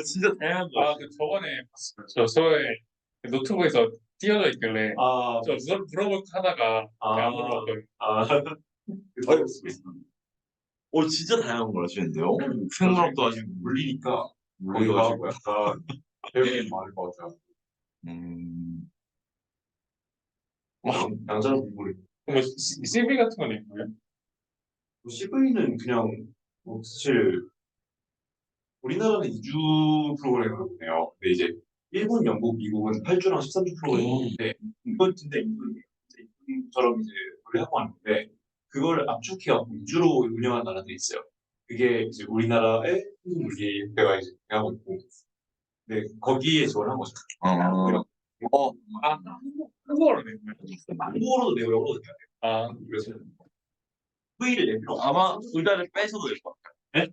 진짜 다양한 거. 그 저번에 봤어요. 저에 노트북에서 띄어져 있길래 저 그걸 물어볼까 하다가 안 물어봤거든요. 어이, 진짜 다양한 걸 하시는데요? 생물학도 하시고. 물리니까 물리도 거기가 하시고요. 약간 배우는 게 많을 것 같아요. 양자는 비물이. 뭐 CV 같은 건 있고요. CV는 그냥 사실 우리나라는 2주 프로그램을 보네요. 근데 이제 일본, 영국, 미국은 8주랑 13주 프로그램인데 이번처럼 이제 원래 하고 하는데 그걸 압축해갖고 2주로 운영한 나라들이 있어요. 그게 이제 우리나라의 한국물리대가 이제 하고 있고, 네 거기에 지원한 거죠. 한국어로 된 거예요. 한국어로도 내고 영어로도 돼요. 그래서 V를 내비로 아마 의자를 빼셔도 될 것 같아요. 네?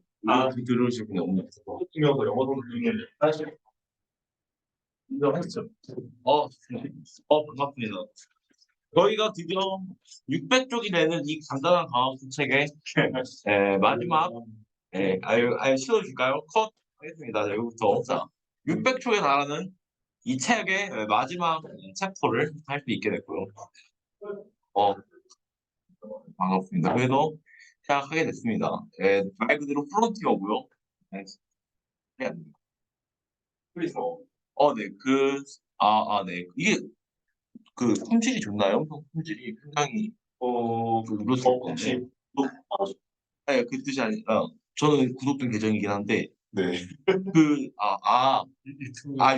들으실 분이 없는 것 같아서. 같으면서 영어도 사실 인정했죠. 반갑습니다. 저희가 드디어 600쪽이 되는 이 간단한 과학수 책의 마지막 아유 씌워줄까요? 컷 하겠습니다. 여기부터. 자, 600쪽에 달하는 이 책의 마지막 챕터를 할 수 있게 됐고요. 반갑습니다. 그래서 시작하게 됐습니다. 말 그대로 프론티어고요. 네. 그래서 네. 네. 이게 그 품질이 좋나요? 품질이 굉장히 그렇을 건데. 네, 그 뜻이 아니라 저는 구독된 계정이긴 한데 네.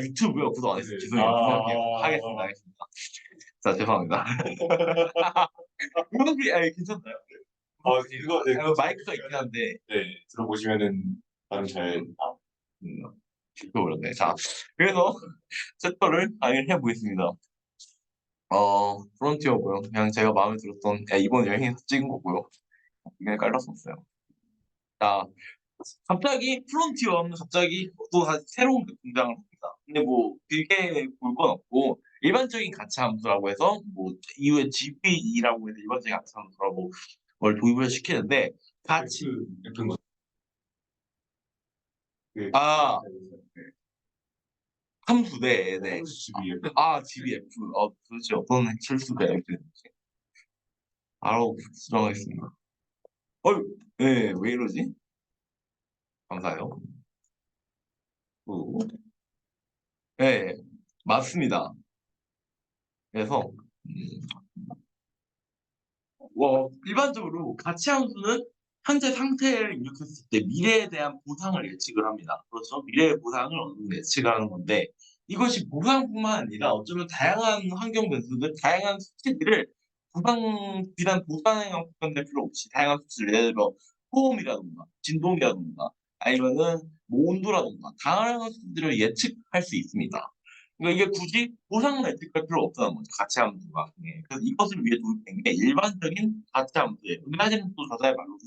유튜브요. 구독 안 했어요. 네. 죄송해요. 구독할게요. 하겠습니다. 자, 죄송합니다. 구독이 괜찮나요? 이거 네, 마이크가 있긴 한데 들어보시면은 나름 잘 그렇네. 자, 그래서 챕터를 강의를 해보겠습니다. 프론티어고요. 그냥 제가 마음에 들었던 이번 여행에서 찍은 거고요. 이게 깔렸었어요. 자, 갑자기 프론티어 하면 갑자기 또 다시 새로운 게 등장을 합니다. 근데 뭐 그게 볼 건 없고 일반적인 가치 함수라고 해서 뭐 이후에 GPE라고 해서 일반적인 가치 함수라고 뭘 도입을 시키는데 가치 예쁜 거. 함수 네. GBF. GBF. 도대체 어떤 실수가 이렇게 되는지 알아보고 수정하겠습니다. 네, 왜 이러지? 감사해요. 네, 맞습니다. 그래서 일반적으로 가치 함수는 현재 상태를 입력했을 때 미래에 대한 보상을 예측을 합니다. 그렇죠? 미래의 보상을 어느 정도 예측을 하는 건데 이것이 보상뿐만 아니라 어쩌면 다양한 환경 변수들, 다양한 수치들을 비단 보상에만 국한될 필요 없이 다양한 수치를 예를 들어 소음이라든가 진동이라든가 아니면은 뭐 온도라든가 다양한 수치들을 예측할 수 있습니다. 그러니까 이게 굳이 보상을 예측할 필요 없다는 거죠. 가치 함수가. 그래서 이것을 위해 도입된 게 일반적인 가치 함수예요. 근데 사실은 또 저자의 말로는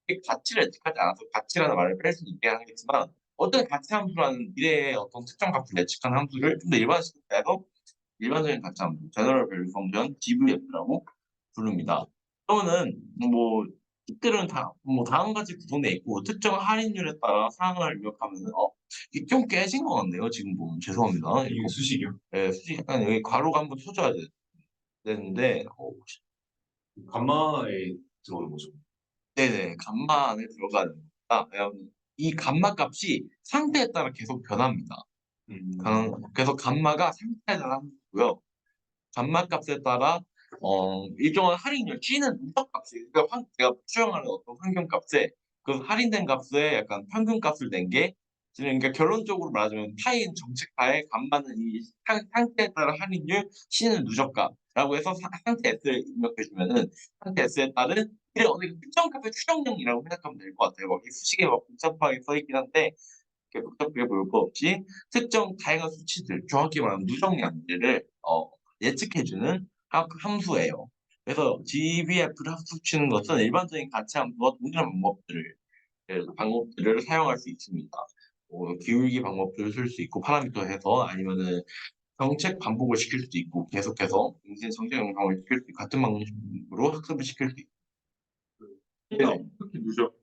이게 가치를 예측하지 않아서 가치라는 말을 뺄 수는 있긴 하겠지만 어떤 가치 함수라는 미래의 어떤 특정 값을 예측한 함수를 좀 더 일반식으로 해서 일반적인 가치 함수, General Value Function, GVF라고 부릅니다. 그러면은 뭐 이들은 뭐 다음 같이 구성돼 있고 특정 할인율에 따라 사항을 입력하면은 이게 좀 깨진 것 같네요. 지금 보면 죄송합니다. 이게 수식이요? 네, 수식 약간 여기 가로가 한번 쳐줘야 되는데 감마에 들어오는 거죠. 네네 감마 안에 들어가야 됩니다. 왜냐하면 이 감마 값이 상태에 따라 계속 변합니다. 그래서 감마가 상태에 따라 함수고요. 감마 값에 따라 일정한 할인율 G는 누적 값이 그러니까 제가 수정하는 어떤 환경 값에 그 할인된 값에 약간 평균 값을 낸 게 그러니까 결론적으로 말하자면 파인 정책하에 감마는 이 상태에 따라 할인율 C는 누적값라고 해서 상태 S를 입력해주면은 상태 S에 따른 이를 어느 특정 값의 추정량이라고 생각하면 될 것 같아요. 이 수식에 막 복잡하게 써있긴 한데 이렇게 복잡하게 볼 거 없이 특정 다양한 수치들 정확히 말하면 누적량들을 예측해주는 함수예요. 그래서 GBF를 합수치는 것은 일반적인 가치 함수와 동일한 방법들을 사용할 수 있습니다. 기울기 방법들을 쓸 수 있고 파라미터 해서 아니면은 정책 반복을 시킬 수도 있고 계속해서 인생 정책 영상을 시킬 수 있고 같은 방식으로 학습을 시킬 수 있고 특히 누적.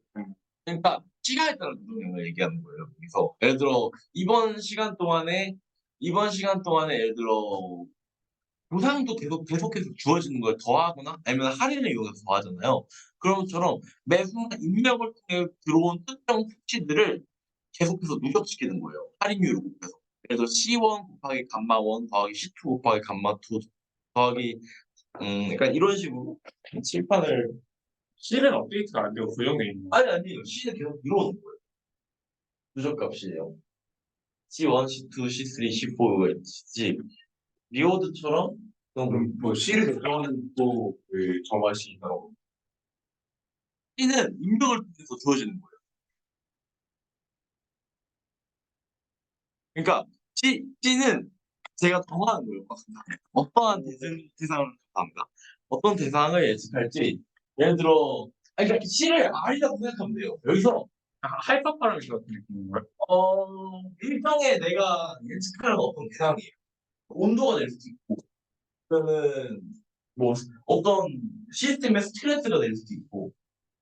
그러니까 시간에 따라 누르는 얘기하는 거예요. 그래서 예를 들어 이번 시간 동안에 예를 들어 보상도 계속해서 주어지는 걸 더하거나 아니면 할인을 이용해서 더하잖아요. 그런 것처럼 매 순간 입력을 통해 들어온 특정 수치들을 계속해서 누적시키는 거예요. 할인율을 곱해서. 예를 들어 C1 곱하기 감마 1 더하기 C2 곱하기 감마 2 더하기 약간 이런 식으로 칠판을 C는 업데이트가 안 되고 고정돼 있는 거. 아니에요. C는 계속 들어오는 거예요. 누적값이에요. C1, C2, C3, C4가 있지. 리워드처럼 그럼 뭐 C를 결정하는 또그 정할 수 있다고. C는 입력을 통해서 주어지는 거예요. 그러니까 C는 제가 정하는 거예요. 어떠한 대상을 합니다. 어떤 대상을 예측할지 예를 들어 그러니까 C를 R이라고 생각하면 돼요. 여기서 할법 파라미터 같은 느낌인 거야? 일정에 내가 예측하는 어떤 대상이에요. 온도가 될 수도 있고 또는 뭐 어떤 시스템의 스트레스가 될 수도 있고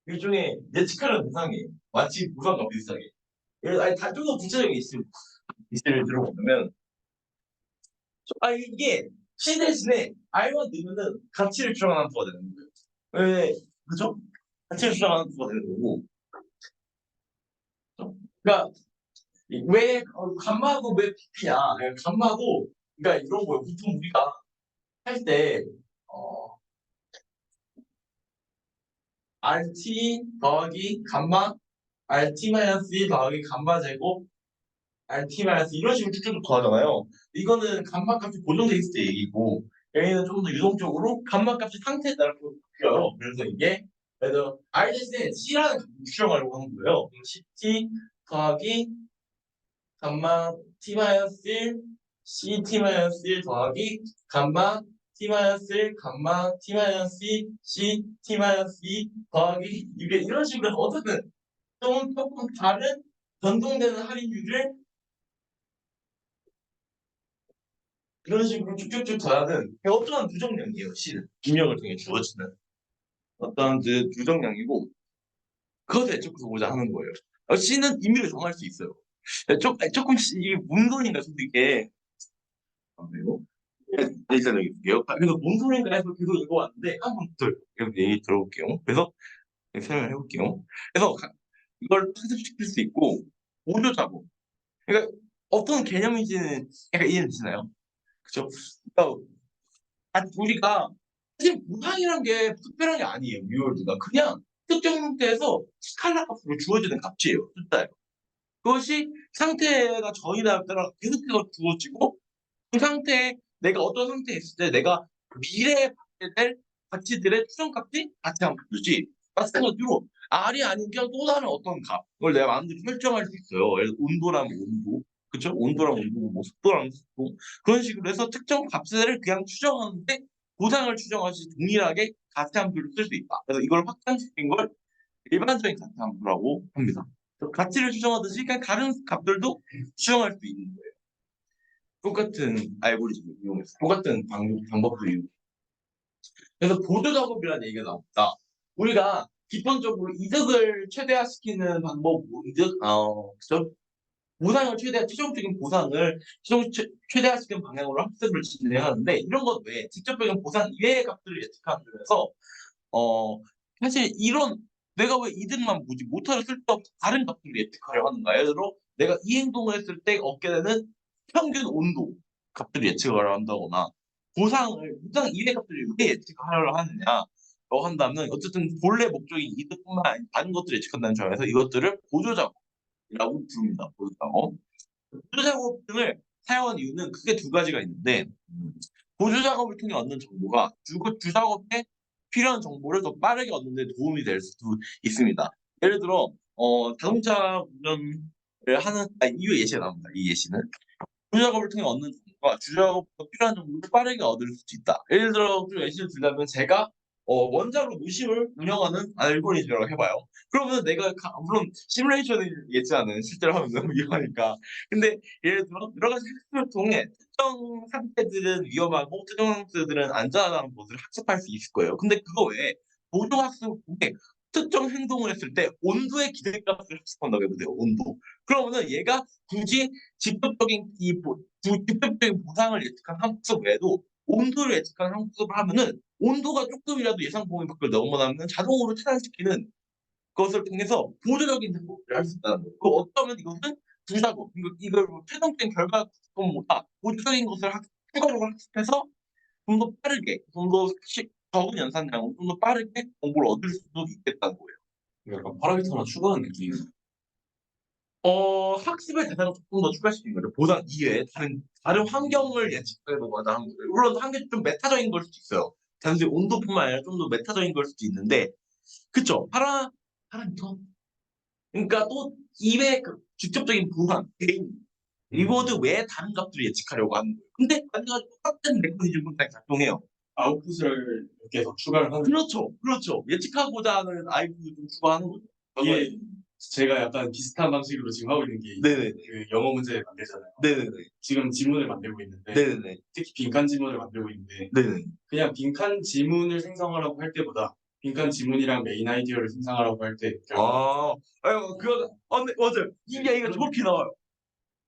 일종의 예측하는 대상이에요. 마치 부산과 비슷하게. 아니 좀 더 구체적인 예시를 들어보면 이게 C 대신에 R만 넣으면은 가치를 추정하는 수가 되는 거예요. 왜 그죠? 가치를 추정하는 수가 되는 거고. 그러니까 왜 감마도 왜 PP냐? 감마도 그러니까 이런 거예요. 보통 우리가 할 때 RT 더하기 감마 RT 마이너스 1 더하기 감마 제곱 RT 마이너스 이런 식으로 쭉쭉 더하잖아요. 이거는 감마 값이 고정돼 있을 때 얘기고 여기는 좀 더 유동적으로 감마 값이 상태에 따라 바뀌어요. 그래서 이게 예를 들어 R 대신에 C라는 값을 추정하려고 하는 거예요. 그럼 CT 더하기 감마 T 마이너스 1 CT 마이너스 1 더하기 감마 T 마이너스 1 감마 T 마이너스 2 CT 마이너스 2 더하기 이게 이런 식으로 해서 어쨌든 조금 다른 변동되는 할인율을 이런 식으로 쭉쭉쭉 더하는 어떠한 누적량이에요. C는 입력을 통해 주어지는 어떠한 누적량이고 그것에 예측해서 보자 하는 거예요. C는 임의로 정할 수 있어요. 조금 이게 뭔 소린가 싶은 게 그리고 일단 여기 볼게요. 그래서 뭔 소린가 해서 계속 읽어왔는데 한 번 더 얘기 들어볼게요. 그래서 설명을 해볼게요. 그래서 이걸 학습시킬 수 있고 보조 작업. 그러니까 어떤 개념인지는 약간 이해되시나요? 그죠? 그러니까 우리가 사실 무상이란 게 특별한 게 아니에요. 리월드가 그냥 특정 상태에서 스칼라 값으로 주어지는 값이에요. 숫자예요. 그것이 상태가 전이나에 따라 계속해서 주어지고 그 상태에 내가 어떤 상태에 있을 때 내가 미래에 받게 될 가치들의 추정값이 가치한 값이지 마찬가지로 R이 아닌 그냥 또 다른 어떤 값을 내가 마음대로 설정할 수 있어요. 예를 들어 온도라면 온도 그쵸? 온도라면 온도고 뭐 습도라면 습도 그런 식으로 해서 특정 값들을 그냥 추정하는데 보상을 추정하시 동일하게 가치함수를 쓸 수 있다. 그래서 이걸 확장시킨 걸 일반적인 가치함수라고 합니다. 가치를 추정하듯이 그냥 다른 값들도 추정할 수 있는 거예요. 똑같은 알고리즘을 이용해서 똑같은 방법을 이용. 그래서 보조 작업이라는 얘기가 나옵니다. 우리가 기본적으로 이득을 최대화시키는 방법, 그죠? 보상을 최대화시키는 최대화시키는 방향으로 학습을 진행하는데 이런 것 외에 직접적인 보상 이외의 값들을 예측하는 데서 사실 이런 내가 왜 이득만 보지 못하는 쓸데없는 다른 값들을 예측하려 하는가? 예를 들어 내가 이 행동을 했을 때 얻게 되는 평균 온도 값들을 예측을 한다거나 보상 이외의 값들을 왜 예측하려 하느냐라고 한다면 어쨌든 본래 목적인 이득뿐만 아니라 다른 것들을 예측한다는 점에서 이것들을 보조 작업이라고 부릅니다. 보조 작업. 보조 작업 등을 사용한 이유는 크게 두 가지가 있는데 보조 작업을 통해 얻는 정보가 주 작업에 필요한 정보를 더 빠르게 얻는 데 도움이 될 수도 있습니다. 예를 들어 자동차 운전을 하는 이 예시가 나옵니다. 이 예시는 보조 작업을 통해 얻는 정보가 주 작업부터 필요한 정보를 빠르게 얻을 수 있다. 예를 들어 좀 예시를 들자면 제가 원자로 무심을 운영하는 알고리즘이라고 해봐요. 그러면 내가 물론 시뮬레이션이겠지만은 실제로 하면 너무 위험하니까. 근데 예를 들어 여러 가지 학습을 통해 특정 상태들은 위험하고 특정 상태들은 안전하다는 것을 학습할 수 있을 거예요. 근데 그거 외에 보조 학습을 통해 특정 행동을 했을 때 온도의 기대값을 학습한다고 해보세요. 온도. 그러면은 얘가 굳이 직접적인 보상을 예측한 함수 외에도 온도를 예측한 함수를 하면은 온도가 조금이라도 예상 범위 밖을 넘어가면 자동으로 차단시키는 것을 통해서 보조적인 작업을 할 수 있다는 거예요. 그 어쩌면 이것은 부작업, 이걸 최종적인 결과보다 보조적인 것을 추가적으로 학습해서 좀 더 빠르게, 좀 더 적은 연산량으로 좀 더 빠르게 정보를 얻을 수도 있겠다는 거예요. 약간 파라미터나 추가하는 느낌. 학습의 대상을 조금 더 추가시킨 거죠. 보상 이외에 다른 환경을 예측해서 하는 거예요. 물론 한 게 좀 메타적인 걸 수도 있어요. 단지 온도뿐만 아니라 좀 더 메타적인 걸 수도 있는데, 그쵸? 파라미터? 그러니까 또 이외에 그 직접적인 보상, 개인, 리워드 외에 다른 값들을 예측하려고 하는 거예요. 근데 완전 똑같은 메커니즘으로 다 작동해요. 아웃풋을 몇 개 더 추가를 하는. 그렇죠, 그렇죠. 예측하고자 하는 아이디어를 좀 추가하는 거죠. 이게 제가 약간 비슷한 방식으로 지금 하고 있는 게 네네네. 그 영어 문제 만들잖아요. 네네네. 지금 지문을 만들고 있는데 네네네. 특히 빈칸 지문을 만들고 있는데 네네. 그냥 빈칸 지문을 생성하라고 할 때보다 빈칸 지문이랑 메인 아이디어를 생성하라고 할 때 아유, 근데 맞아요. 이게 정확히 나와요.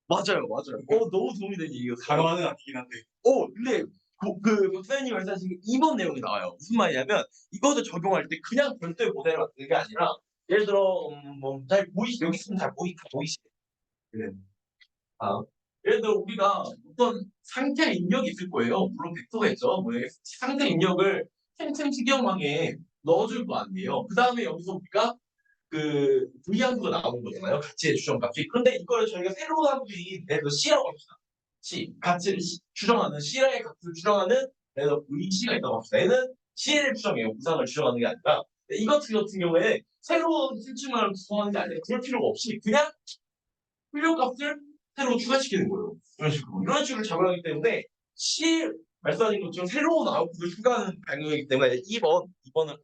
맞아요, 맞아요. 너무 도움이 되는 얘기였어요. 단어는 아니긴 한데 근데 박사님이 말씀하신 게 이번 내용이 나와요. 무슨 말이냐면 이것을 적용할 때 그냥 별도의 모델을 만드는 게 아니라 예를 들어 잘 보이시죠? 여기 있으면 잘 보이시죠? 네. 예를 들어 우리가 어떤 상태 입력이 있을 거예요. 물론 벡터가 있죠. 상태 입력을 템템 시경망에 넣어줄 거 아니에요. 그 다음에 여기서 우리가 그 V함수가 나오는 거잖아요. 가치의 추정값이. 그런데 이거를 저희가 새로운 함수인 예를 들어 C라고 합시다. 가치를 추정하는 C의 값을 추정하는 예를 들어 VC가 있다고 합시다. 얘는 C를 추정해요. 부상을 추정하는 게 아니라. 이것 같은 경우에 새로운 실증을 구성하는 게 아니라 그럴 필요가 없이 그냥 필요값을 새로 추가시키는 거예요. 이런 식으로 작용하기 때문에 C 말씀하신 것처럼 새로운 아웃풋을 추가하는 방향이기 때문에 2번을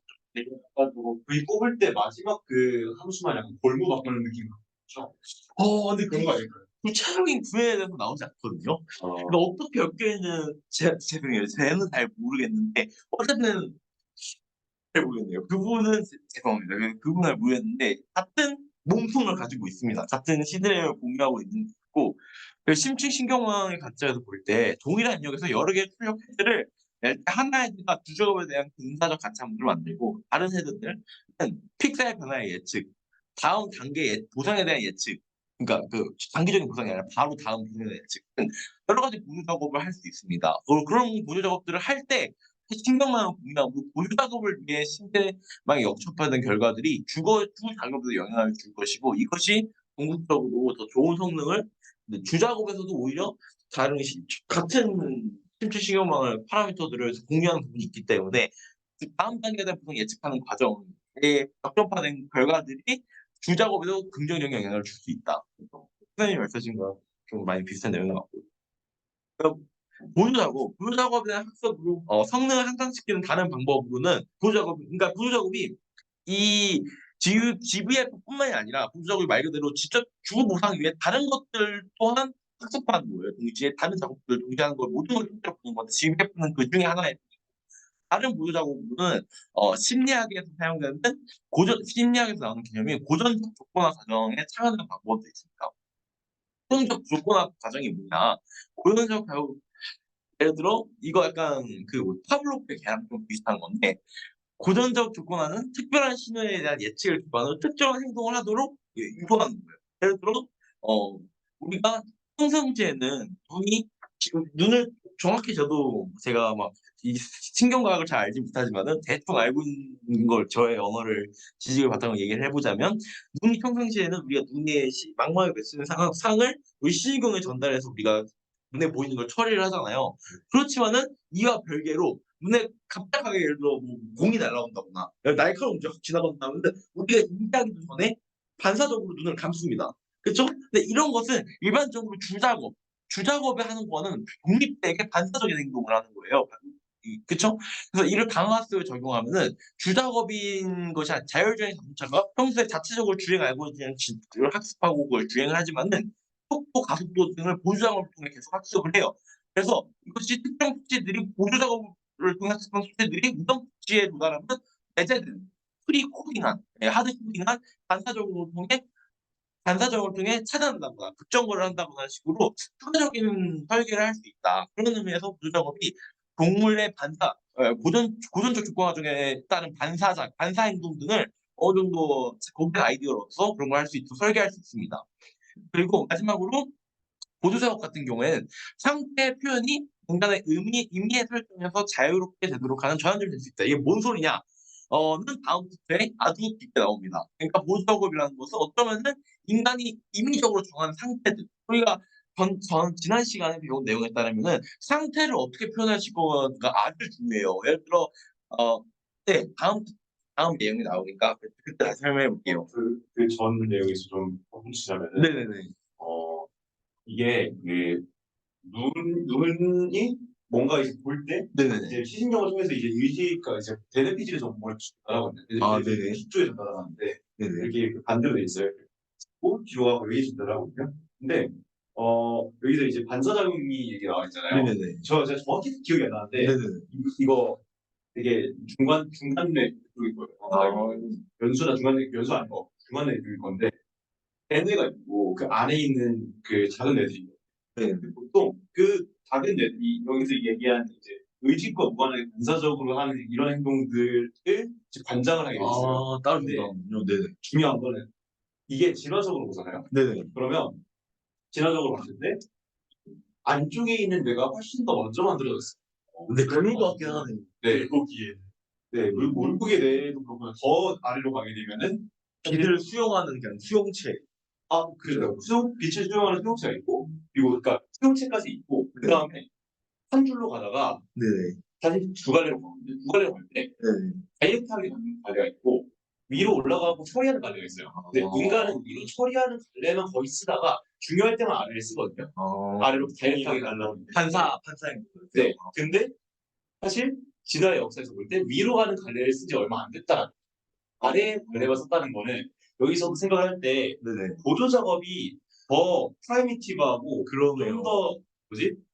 가지고 V 뽑을 때 마지막 그 함수만 약간 골무 바꾸는 느낌. 그렇죠? 근데 그런 거 아닐까요? 구체적인 구애에 대해서 나오지 않거든요. 근데 어떻게 엮여있는 죄송해요. 저는 잘 모르겠는데 어쨌든 잘 모르겠네요. 그분은 죄송합니다. 그분은 잘 모르겠는데 같은 몸통을 가지고 있습니다. 같은 시드레임을 공유하고 있는 거고 심층 신경망의 가짜에서 볼 때 동일한 인력에서 여러 개의 출력 헤드를 낼 때 하나의 헤드가 두 작업에 대한 근사적 가치 함수를 만들고 다른 헤드들은 픽셀 변화의 예측, 다음 단계 보상에 대한 예측, 그러니까 그 단기적인 보상이 아니라 바로 다음 보상에 대한 예측 등 여러 가지 보조 작업을 할 수 있습니다. 그런 보조 작업들을 할 때 신경망을 공유하고 보조 작업을 위해 신경망에 역첩하는 결과들이 주 작업에도 영향을 줄 것이고 이것이 궁극적으로 더 좋은 성능을 주작업에서도 오히려 같은 심층 신경망을 파라미터들을 공유하는 부분이 있기 때문에 그 다음 단계에 대한 보통 예측하는 과정에 적정화된 결과들이 주작업에도 긍정적인 영향을 줄 수 있다. 선생님이 말씀하신 거랑 좀 많이 비슷한 내용인 것 같고요. 보조 작업에 대한 학습으로 성능을 향상시키는 다른 방법으로는 그러니까 보조 작업이 이 GVF뿐만이 아니라 보조 작업이 말 그대로 직접 주고 보상 위에 다른 것들 또한 학습하는 거예요. 동시에 다른 작업들을 동시에 하는 걸 모든 걸 통째로 보는 건데 GVF는 그 중에 하나의 다른 보조 작업은 심리학에서 사용되는 심리학에서 나오는 개념이 고전적 조건화 가정에 창안하는 방법도 있습니다. 고전적 조건화 가정이 뭐냐? 고전적 예를 들어 이거 약간 파블로프의 개랑 좀 비슷한 건데 고전적 조건화는 특별한 신호에 대한 예측을 기반으로 특정한 행동을 하도록 유도하는 거예요. 예를 들어 우리가 평상시에는 눈을 정확히 제가 막 이 신경과학을 잘 알지 못하지만은 대충 알고 있는 걸 저의 언어를 지식을 바탕으로 얘기를 해보자면 눈이 평상시에는 우리가 눈에 망망에 맺히는 상을 우리 시신경에 전달해서 우리가 눈에 보이는 걸 처리를 하잖아요. 그렇지만은 이와 별개로 눈에 갑작하게 예를 들어 공이 날아온다거나 날카로운 움직임이 확 지나간다면 우리가 인지하기도 전에 반사적으로 눈을 감습니다. 그쵸? 근데 이런 것은 일반적으로 주작업에 하는 거는 독립되게 반사적인 행동을 하는 거예요. 그쵸? 그래서 이를 강화학습에 적용하면은 주작업인 것이 아니라 자율주행 자동차가 평소에 자체적으로 주행 알고리즘을 학습하고 그걸 주행을 하지만은 속도, 가속도 등을 보조 작업을 통해 계속 학습을 해요. 그래서 이것이 특정 숙제들이 보조 작업을 통해 학습한 숙제들이 우정 숙제에 도달하면 배제되는 프리코딩한, 하드 코딩한 반사적으로 통해 차단한다거나 급정거를 한다거나 식으로 추가적인 설계를 할 수 있다. 그런 의미에서 보조 작업이 동물의 고전적 조건 과정에 따른 반사 행동 등을 어느 정도 고객 아이디어로서 그런 걸 할 수 있도록 설계할 수 있습니다. 그리고 마지막으로 보조 작업 같은 경우에는 상태 표현이 공간의 의미의 설정에서 자유롭게 되도록 하는 전환점이 될 수 있다. 이게 뭔 소리냐? 는 다음 부분에 아주 깊게 나옵니다. 그러니까 보조 작업이라는 것은 어쩌면은 인간이 임의적으로 정한 상태들. 우리가 지난 시간에 배운 내용에 따르면은 상태를 어떻게 표현하실 거가 아주 중요해요. 예를 들어, 네, 다음 내용이 나오니까 그때 다시 설명해 볼게요. 그 전 내용에서 좀 덧붙이자면은 네네네. 이게 눈이 뭔가 이제 볼 때 네네네. 이제 시신경을 통해서 이제 의지가 이제 대뇌피질의 정보를 전달하거든요. 아, 네네. 뒤쪽에 전달하는데 네네. 이렇게 반대로 돼 있어요. 고 뒤로 가고 여기 전달하거든요. 근데 여기서 이제 반사작용이 얘기 나와 있잖아요. 네네네. 제가 정확히 기억이 안 나는데 네네네. 이거 되게 중간뇌 쪽일 거예요. 연수나 연수 아니고 중간뇌 쪽일 건데 뇌가 있고 그 안에 있는 그 작은 뇌들이 있거든요. 네. 근데 보통 그 작은 뇌들이 여기서 얘기한 이제 의식과 무관하게 반사적으로 하는 이런 행동들을 이제 관장을 하게 돼 있어요. 따로 근데 준다군요. 네네. 중요한 거는 이게 진화적으로 보잖아요. 네네. 그러면 진화적으로 봤을 때 안쪽에 있는 뇌가 훨씬 더 먼저 만들어졌어요. 근데 그런 것 같긴 하네요. 네, 물고기에. 네, 물고기 뇌도 그렇고 더 아래로 가게 되면은 빛을 수용하는 그냥 수용체. 그래요. 빛을 수용하는 수용체가 있고, 그리고 그러니까 수용체까지 있고, 그 다음에 한 줄로 가다가 네네. 다시 두 갈래로 가거든요. 두 갈래로 갈 때 네네. 다이렉트하게 가는 갈래가 있고, 위로 올라가고 처리하는 갈래가 있어요. 근데 인간은 위로 처리하는 갈래만 거의 쓰다가 중요할 때만 아래를 쓰거든요. 아래로 다이렉트하게 가려고. 반사행. 네. 근데 사실 진화의 역사에서 볼 때 위로 가는 갈래를 쓴 지 얼마 안 됐다. 아래에 갈래가 썼다는 거는 여기서 생각할 때 네네. 보조 작업이 더 프라이미티브하고 그러네요. 좀 더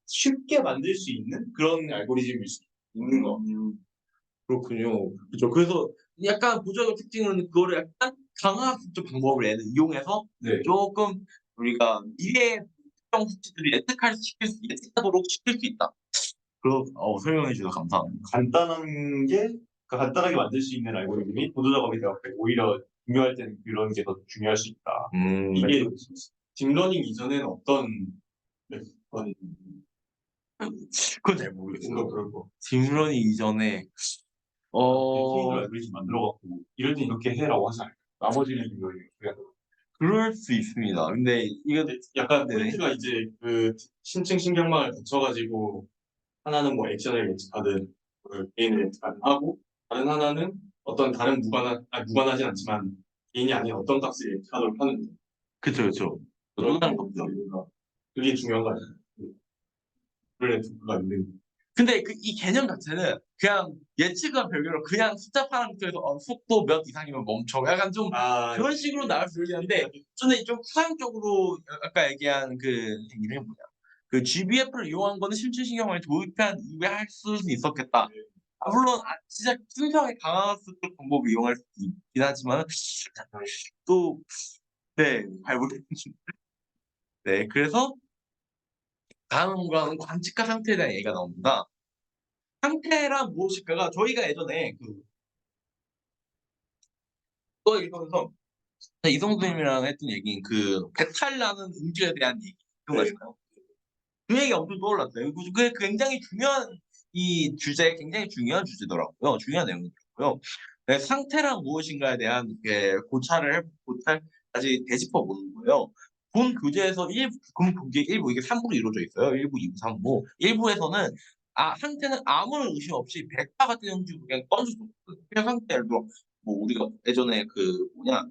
쉽게 만들 수 있는 그런 알고리즘일 수 있는 거. 그렇군요. 그죠. 그래서 약간 보조의 특징은 그거를 약간 강화학습적 방법을 이용해서 네. 조금 우리가 미래의 특정 수치들을 예측하도록 시킬 수 있다. 설명해 주셔서 감사합니다. 간단하게 만들 수 있는 알고리즘이 보조 작업이 되었고 오히려 중요할 때는 그런 게 더 중요할 수 있다. 이게 딥러닝 이전에는 어떤 그건 잘 모르겠어요. 그런 거. 딥러닝 이전에 개인으로 알고리즘 만들어갖고 이럴 때 이렇게 해라고 하지 않아요. 나머지는 이거 그럴 수 있습니다. 근데 이거 약간 네네. 포인트가 이제 그 심층 신경망을 거쳐가지고 하나는 뭐 액션을 예측하든 개인을 예측하든 하고 다른 하나는 어떤 다른 무관하진 않지만 개인이 아닌 어떤 값을 예측하도록 하는 거죠. 그쵸. 또 다른 겁니다. 그게 중요한 거 아니에요. 그런 네트워크가 있는. 근데 이 개념 자체는 그냥 예측과 별개로 그냥 숫자 파라미터에서 속도 몇 이상이면 멈춰. 약간 좀 그런 식으로 나올 수 있는데 저는 좀 추상적으로 아까 얘기한 그 이름이 뭐냐. 그 GBF를 이용한 거는 심층신경을 도입한 이후에 할 수는 있었겠다. 물론 진짜 순수하게 강화학습적 방법을 이용할 수 있긴 하지만 또 잘 모르겠습니다. 네, 그래서 다음 거는 관측과 상태에 대한 얘기가 나옵니다. 상태란 무엇일까가 저희가 예전에 그거 읽으면서 이성수님이랑 했던 얘기인 그 배탈나는 음질에 대한 얘기 기억나시나요? 그 얘기 엄청 떠올랐어요. 그게 굉장히 중요한 굉장히 중요한 주제더라고요. 중요한 내용이더라고요. 네, 상태란 무엇인가에 대한 고찰까지 되짚어 보는 거예요. 본 교재에서 교재 1부 이게 3부로 이루어져 있어요. 1부, 2부, 3부. 1부에서는 상태는 아무런 의심 없이 100과 같은 형식으로 그냥 던질 수 없어요. 그냥 상태 예를 들어 뭐 우리가 예전에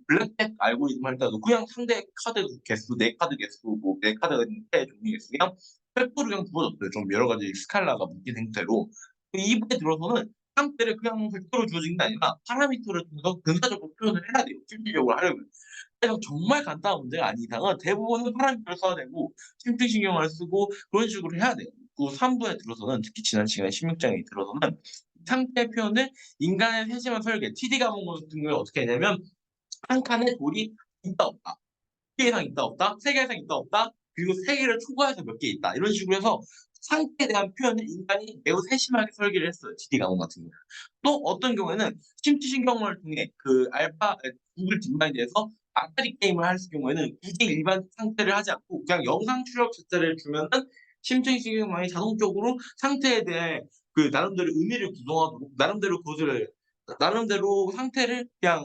블랙잭 알고리즘 할 때도 그냥 상대 카드 개수, 내 카드 개수, 내 카드 종류 개수 그냥 팩토를 그냥 부어줬어요. 좀 여러 가지 스칼라가 묶인 형태로. 2부에 들어서는 상태를 그냥 팩토로 주어진 게 아니라 파라미터를 통해서 근사적으로 표현을 해야 돼요. 실질적으로 하려면. 그래서 정말 간단한 문제가 아닌 이상은 대부분은 파라미터를 써야 되고 심층신경을 쓰고 그런 식으로 해야 돼요. 그 3부에 들어서는 특히 지난 시간에 16장에 들어서는 상태의 표현을 인간의 세심한 설계, TD 과목 같은 경우에 어떻게 하냐면 한 칸에 돌이 있다 없다, 2개 이상 있다 없다, 3개 이상 있다 없다, 그리고 3개를 초과해서 몇 개 있다, 이런 식으로 해서 상태에 대한 표현을 인간이 매우 세심하게 설계를 했어요. TD 과목 같은 경우는. 또 어떤 경우에는 심취신경을 통해 그 구글 딥마인드에서 아카리 게임을 할 경우에는 굳이 일반 상태를 하지 않고 그냥 영상 출력 자체를 주면은 심층신경망이 자동적으로 상태에 대해 그 나름대로 의미를 구성하도록 나름대로 그것을 나름대로 상태를 그냥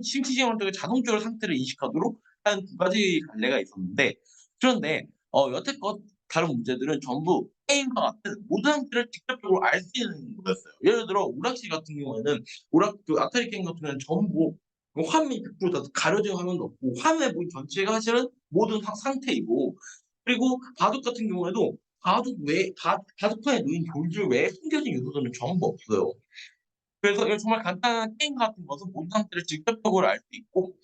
심층신경을 통해 자동적으로 상태를 인식하도록 한 두 가지 관례가 있었는데, 그런데 여태껏 다른 문제들은 전부 게임과 같은 모든 상태를 직접적으로 알 수 있는 거였어요. 예를 들어 오락실 같은 경우에는 그 아카리 게임 같은 경우는 전부 화면이 100%다 가려진 화면도 없고 화면에 보인 전체가 사실은 모든 상태이고, 그리고 바둑 같은 경우에도 바둑판에 놓인 돌들 외에 숨겨진 요소들은 전부 없어요. 그래서 이런 정말 간단한 게임 같은 것은 모든 상태를 직접적으로 알 수 있고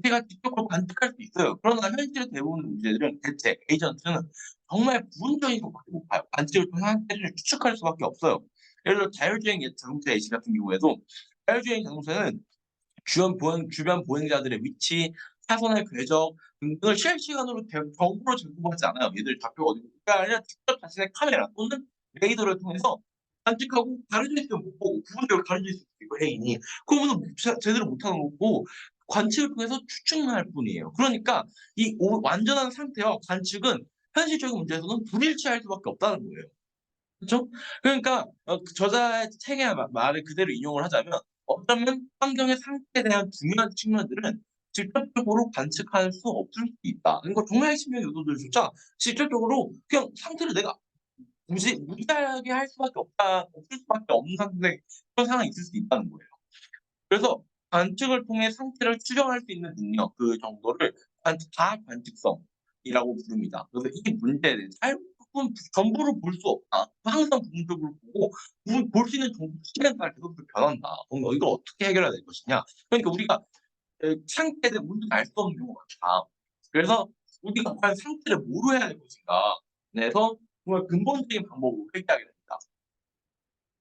대체가 직접적으로 관측할 수 있어요. 그러나 현실 대부분의 문제들은 대체 에이전트는 정말 부분적인 것밖에 못 봐요. 관측을 통해 상태를 추측할 수밖에 없어요. 예를 들어 자율주행 자동차 예시 같은 경우에도 자율주행 자동차는 주변 보행자들의 위치, 차선의 궤적 등등을 실시간으로 정보로 제공하지 않아요. 얘들 좌표가 어디고 그게 아니라 직접 자신의 카메라 또는 레이더를 통해서 관측하고 가려져 있으면 못 보고 부분적으로 가려져 있을 수도 있고 해인이 그러면은 제대로 못하는 거고 관측을 통해서 추측만 할 뿐이에요. 그러니까 이 완전한 상태와 관측은 현실적인 문제에서는 불일치할 수밖에 없다는 거예요. 그쵸? 그러니까 그 저자의 책의 말을 그대로 인용을 하자면 어쩌면 환경의 상태에 대한 중요한 측면들은 직접적으로 관측할 수 없을 수도 있다. 그러니까 정말 핵심적인 요소들조차 직접적으로 그냥 상태를 내가 무지하게 할 수밖에 없을 수밖에 없는 상태, 그런 상황이 있을 수 있다는 거예요. 그래서 관측을 통해 상태를 추정할 수 있는 능력 그 정도를 가관측성이라고 부릅니다. 그래서 이 문제에 대해 전부를 볼 수 없다. 항상 부분적으로 보고 볼 수 있는 정보 시간에 따라 계속 변한다. 그럼 이걸 어떻게 해결해야 될 것이냐? 그러니까 우리가 상태에 대한 문제를 알 수 없는 경우가 많다. 그래서 우리가 과연 상태를 뭐로 해야 될 것인가? 그래서 정말 근본적인 방법으로 회귀하게 됩니다.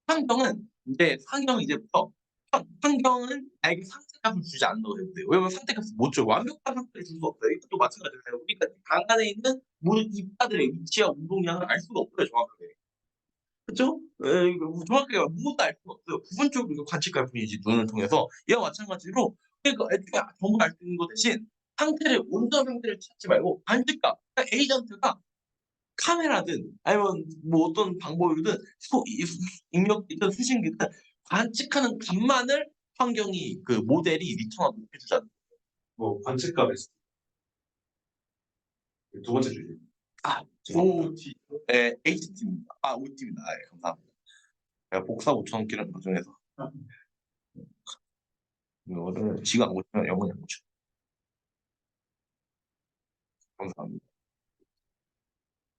환경은 이제부터 환경은 나에게 상태값을 주지 않는다고 해도 돼요. 왜냐면 상태값을 못 줘요. 완벽한 상태를 줄 수 없어요. 이것도 마찬가지예요. 우리가 방 안에 있는 모든 이파들의 위치와 운동량을 알 수가 없어요, 정확하게. 그쵸? 정확하게 무엇도 알 수가 없어요. 부분적으로 이거 관측할 뿐이지, 눈을 통해서. 이와 마찬가지로 그러니까 애초에 전부 알 수 있는 것 대신 온전 상태를 찾지 말고 관측값, 그러니까 에이전트가 카메라든 아니면 뭐 어떤 방법이든 입력기든 수신기든 관측하는 값만을 환경이 그 모델이 리턴하도록 해주잖아요. 뭐 관측값에서 두 번째 주제. 죄송합니다. OT, 네, HT입니다. OT입니다. 네, 감사합니다. 제가 복사 5,000원기를 나중에서 이거를 지가 안 고치면 영원히 안 고쳐. 감사합니다.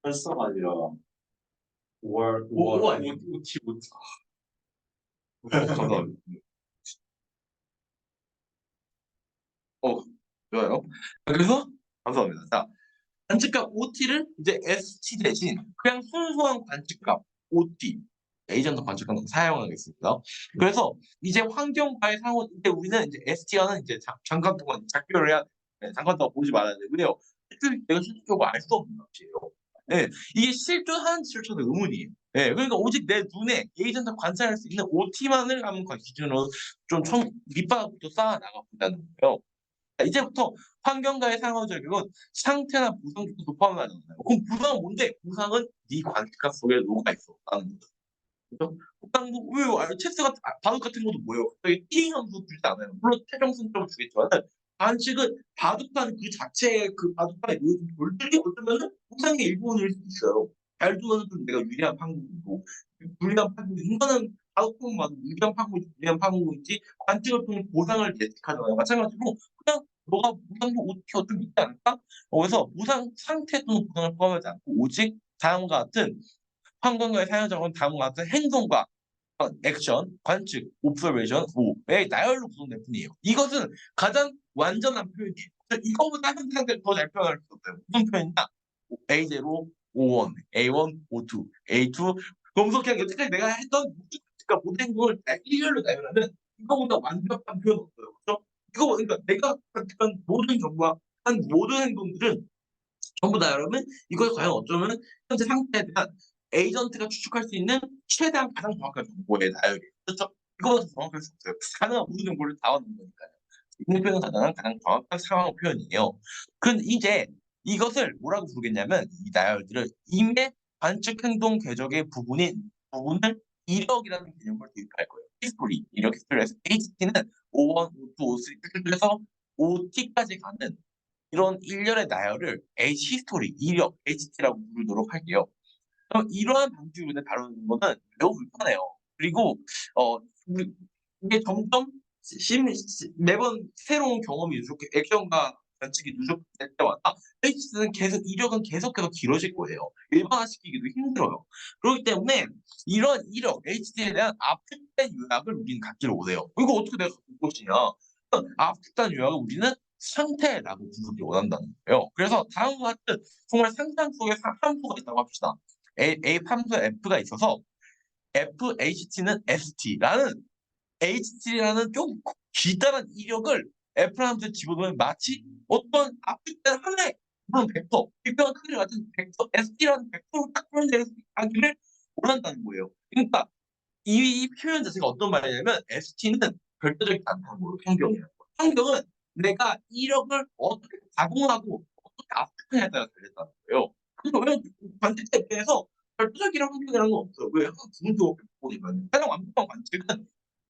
설사가 아니라 5월 OT. 감사합니다. 좋아요. 그래서 감사합니다. 자, 관측값 OT를 이제 ST 대신 그냥 순수한 관측값 OT 에이전트 관측값 사용하겠습니다. 그래서 이제 환경과의 상호 이제 우리는 이제 ST와는 이제 잠깐 동안 작별을 해야 돼. 네, 잠깐 동안 보지 말아야 되고요. 내가 실질적으로 알 수 없는 값이에요. 네, 이게 실존하는지조차도 의문이에요. 네, 그러니까 오직 내 눈에 에이전트 관찰할 수 있는 OT만을 한번 기준으로 좀 밑바닥부터 쌓아 나가보자는 거예요. 이제부터 환경과의 상호작용은 상태나 부상조도 포함하잖아요. 그럼 부상은 뭔데? 부상은 네 관측값 속에 녹아 있어. 라는 거죠. 그죠? 부상도 왜요? 체스 같은 바둑 같은 것도 뭐예요? 갑자기 띠링 하면서 주지 않아요. 물론 최종 승점을 주겠지만 관측은 바둑판 그 자체의 그 바둑판에 돌들이 어쩌면은 부상의 일부분일 수도 있어요. 잘 두면 좀 내가 유리한 판국이고 불리한 판국 인간은 바둑판만 유리한 판국이지 불리한 판국이지 관측을 통해 보상을 예측하잖아요. 마찬가지로 그냥 너가 무상도 어떻게 좀 있지 않을까? 그래서 무상 상태 또는 보상을 포함하지 않고 오직 다음과 같은 환경과의 사용자는 다음과 같은 행동과 액션, 관측, 옵서베이션, 오의 나열로 구성될 뿐이에요. 이것은 가장 완전한 표현이에요. 이거보다 한 상태를 더 잘 표현할 수 없어요. 무슨 표현이냐? A0, O1, A1, O2, A2. 그러면서 그냥 여태까지 내가 했던 H가 모든 행동을 다 일렬로 나열하면 이거보다 완벽한 표현 없어요. 그렇죠? 이거 그러니까 내가 선택한 모든 정보와 한 모든 행동들은 전부 나열하면 이걸 과연 어쩌면 현재 상태에 대한 에이전트가 추측할 수 있는 최대한 가장 정확한 정보의 나열이에요. 그렇죠? 이거보다 더 정확할 수 없어요. 가능한 모든 정보를 다 얻는 거니까요. 인물 표현을 가능한 가장 정확한 상황 표현이에요. 그런데 이제 이것을 뭐라고 부르겠냐면 이 나열들을 임의 관측 행동 궤적의 부분을 이력이라는 개념을 도입할 거예요. 히스토리, 이력 히스토리에서 HT는 O1, O2, O3, 그래서 OT까지 가는 이런 일련의 나열을 H 히스토리, 이력, HT라고 부르도록 할게요. 그럼 이러한 방식으로 다루는 거는 매우 불편해요. 그리고 어 이게 점점 매번 새로운 경험이 액션과 관측이 누적될 때마다 HT는 계속 이력은 계속해서 길어질 거예요. 일반화시키기도 힘들어요. 그렇기 때문에 이런 이력 HT에 대한 압축된 요약을 우리는 갖기를 원해요. 이거 어떻게 내가 갖고 올 것이냐? 압축된 요약을 우리는 상태라고 부르기 원한다는 거예요. 그래서 다음과 같은 정말 상상 속에 함수가 있다고 합시다. A 함수에 F가 있어서 FHT는 ST라는 HT라는 좀 기다란 이력을 F 함수에 집어넣으면 마치 어떤 압축된 하나의 물론 벡터, 일정한 크기를 가진 벡터 ST라는 벡터로 딱 표현되기를 원한다는 거예요. 그러니까 이 표현 자체가 어떤 말이냐면 ST는 절대적이지 않다는 거예요. 평경이라는 거. 평경은 내가 이력을 어떻게 가공하고 어떻게 압축하냐에 따라 달렸다는 거예요. 그래서 왜 관측자 입장에서 절대적이라는 환경이라는 건 없어요. 왜? 항상 구분적으로 보니까 가장 완벽한 관측은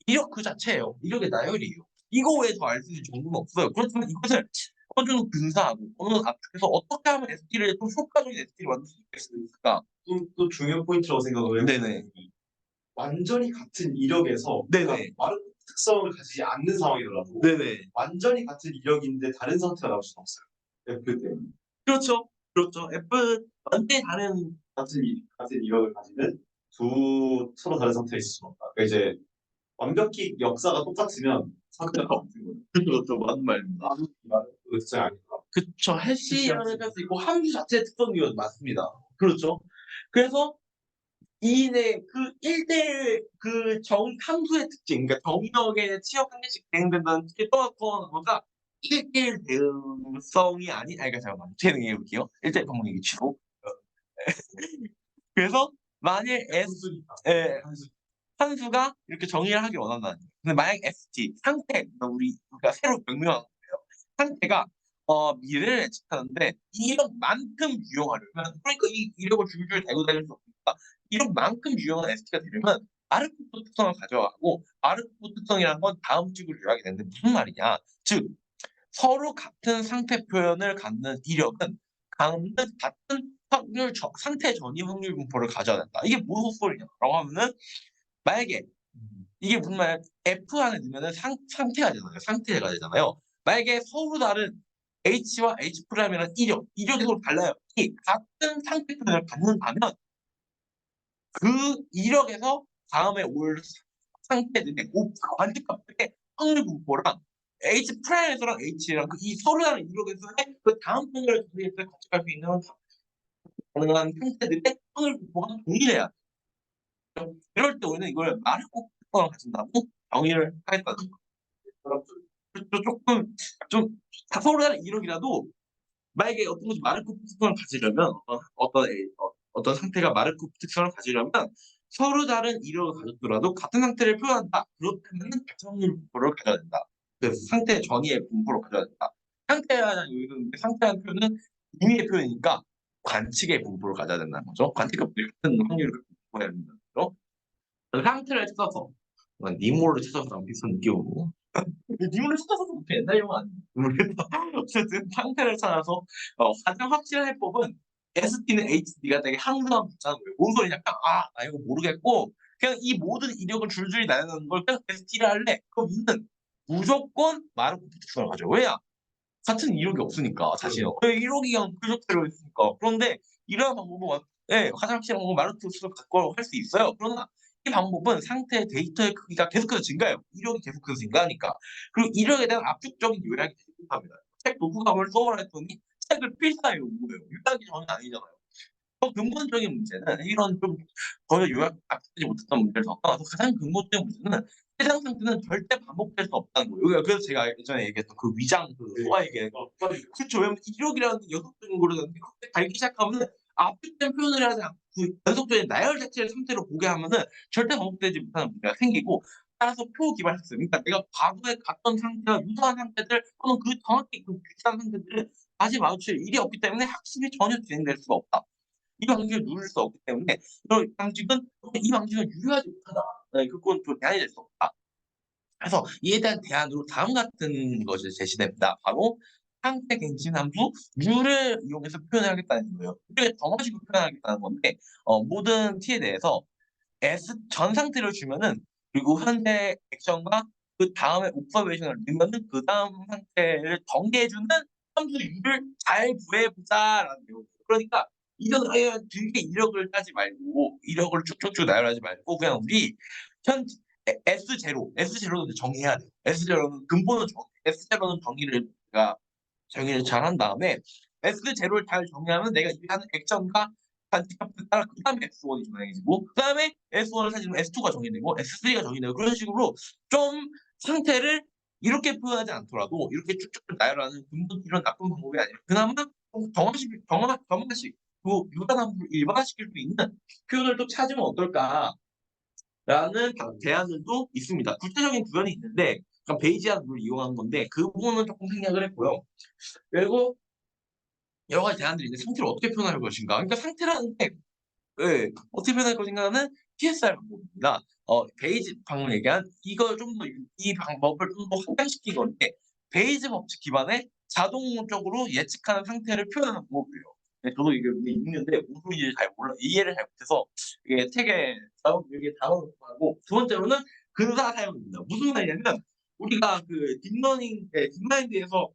이력 그 자체예요. 이력의 나열이에요. 이거 외에 더 알 수 있는 정보는 없어요. 그렇지만 이것을 어느 정도 근사하고 어느 정도 압축해서 어떻게 하면 ST를 좀 효과적인 ST를 만들 수 있을까? 또 중요한 포인트라고 생각을 해요. 네네. 완전히 같은 이력에서 그러니까 네네. 마르코 특성을 가지지 않는 상황이더라도 네네. 완전히 같은 이력인데 다른 상태가 나올 수는 없어요. F 때문에. 그렇죠. 그렇죠. F 완전히 다른 같은 이력을 가지는 두 서로 다른 상태에 있을 수는 없다. 그러니까 이제 완벽히 역사가 똑같으면 상태가 같은 거예요. 그렇죠. 맞는 말입니다. 그 특성이 아닐까. 그쵸. 해시라는 할수 있고 함수 자체의 특성이 맞습니다. 그렇죠. 그래서 이네 그 1대1 함수의 특징, 그러니까 정의역에 치역 한 개씩 대응된다는 특징이 또한 거가 1대1 대응성이 그러니까 잠깐만. 재능해 볼게요. 1대1 방문얘기 취소. 그래서 만일 예, 한수가 이렇게 정의를 하길 원한다는 거예요. 근데 만약 ST 상태 우리가 새로 명명한 거예요. 상태가 미래를 예측하는데 이력만큼 유용하려면 그러니까 이 이력을 줄줄 대고 다닐 수 없으니까 이력만큼 유용한 ST가 되려면 마르코프 특성을 가져가고 마르코프 특성이라는 건 다음 식으로 요약이 되는데 무슨 말이냐? 즉 서로 같은 상태 표현을 갖는 이력은 같은 확률 상태 전이 확률 분포를 가져야 된다. 이게 무슨 소리냐라고 하면은 만약에 이게 무슨 말이야? F 안에 넣으면은 상태가 되잖아요. 상태가 되잖아요. 만약에 서로 다른 H와 H 프라임이라는 이력이 서로 달라요. 이 같은 상태 표현을 갖는다면 그 이력에서 다음에 올 상태들의 관측값들의 확률 분포랑 H 프라임에서랑 H랑 이 서로 다른 이력에서의 그 다음 편을 조회해서 관측할 수 있는 가능한 상태들의 확률 분포가 동일해야 돼요. 이럴 때 우리는 이걸 마르코 특성을 가진다고 정의를 하겠다는 거예요. 그래서 조금 좀 서로 다른 이력이라도 만약에 어떤 것이 마르코프 특성을 가지려면 어떤 상태가 마르코프 특성을 가지려면 서로 다른 이력을 가졌더라도 같은 상태를 표현한다. 그렇다면 같은 확률 분포를 가져야 된다. 그래서 상태 전이의 분포를 가져야 된다. 상태라는 표현은 의미의 표현이니까 관측의 분포를 가져야 된다는 거죠. 관측과 같은 확률을 분포해야 된다는 거죠. 그래서 상태를 찾아서 니모를 찾아서 비슷한 느낌으로 니모를 찾아서 그렇게 옛날 영화 아니에요? 모르겠다. 어쨌든 상태를 찾아서 가장 확실한 해법은 ST는 HD가 되게 항상 붙자는 거예요. 뭔 소리냐? 나 이거 모르겠고 그냥 이 모든 이력을 줄줄이 나열하는 걸 그냥 ST를 할래. 그럼 이는 무조건 마르코프 특성을 가져. 왜냐? 같은 이력이 없으니까 자신은 이력이 그냥 뾰족대로 있으니까. 그런데 이러한 방법은 가장 확실한 방법은 마르코프 특성을 갖고 할 수 있어요. 그러나 이 방법은 상태의 데이터의 크기가 계속해서 증가해요. 이력이 계속해서 증가하니까. 그리고 이력에 대한 압축적인 요약이 되게 급합니다. 책 독후감을 써오라 했더니 책을 필사해 온 거예요. 요약이 전혀 아니잖아요. 더 근본적인 문제는 이런 좀 거의 요약하지 못했던 문제를 더 떠나서 가장 근본적인 문제는 해당 상태는 절대 반복될 수 없다는 거예요. 그래서 제가 예전에 얘기했던 그 위장 소화 얘기 그쵸. 왜냐면 이력이라는 게 연속적인 거라는데 갑자기 달기 시작하면은 압축된 표현을 하지 않고 그 연속적인 나열 자체의 상태로 보게 하면은 절대 반복되지 못하는 문제가 생기고 따라서 표 기반 학습 그러니까 내가 과거에 갔던 상태와 유사한 상태들 또는 그 정확히 그 비슷한 상태들을 다시 마주칠 일이 없기 때문에 학습이 전혀 진행될 수가 없다. 이 방식을 누릴 수 없기 때문에 이 방식은 유효하지 못하다. 네, 그건 좀 대안이 될 수 없다. 그래서 이에 대한 대안으로 다음 같은 것이 제시됩니다. 바로 상태 갱신 함수 U를 이용해서 표현하겠다는 거예요. U를 덩어식으로 표현하겠다는 건데 모든 T에 대해서 S 전 상태를 주면은 그리고 현재 액션과 그 다음에 옵저베이션을 넣으면은 그다음 상태를 정리해 주는 함수 U를 잘 구해 보자라는 내용이에요. 그러니까 이건 아예 길게 이력을 따지 말고 이력을 쭉쭉쭉 나열하지 말고 그냥 우리 현 S0는 정의해야 돼요. S0는 근본은 S0는 정의를 잘 한 다음에 S0를 잘 정의하면 내가 이 하는 액션과 관측값에 따라 그다음에 S1이 정해지고 그다음에 S1을 사실은 S2가 정의되고 S3가 정의되고 그런 식으로 좀 상태를 이렇게 표현하지 않더라도 이렇게 쭉쭉 나열하는 근본 이런 나쁜 방법이 아니라 그나마 좀 정화식 그 유단함수를 일반화시킬 수 있는 표현을 또 찾으면 어떨까? 라는 대안들도 있습니다. 구체적인 구현이 있는데 그러니까 베이지안 룰을 이용하는 건데 그 부분은 조금 생략을 했고요. 그리고 여러 가지 대안들이 있는데 상태를 어떻게 표현할 것인가? 그러니까 상태라는 게 예. 어떻게 표현할 것인가는 PSR 방법입니다. 베이지 방금 얘기한 이걸 좀 더 이 방법을 좀 더 확장시킨 건데 베이지 법칙 기반의 자동적으로 예측하는 상태를 표현하는 방법이에요. 네, 저도 이게 읽는데 무슨 이해를 잘 몰라 이해를 잘 못해서 이게 책에 이게 단어를 하고 두 번째로는 근사 사용입니다. 무슨 말이냐면 우리가 그 딥마인드에서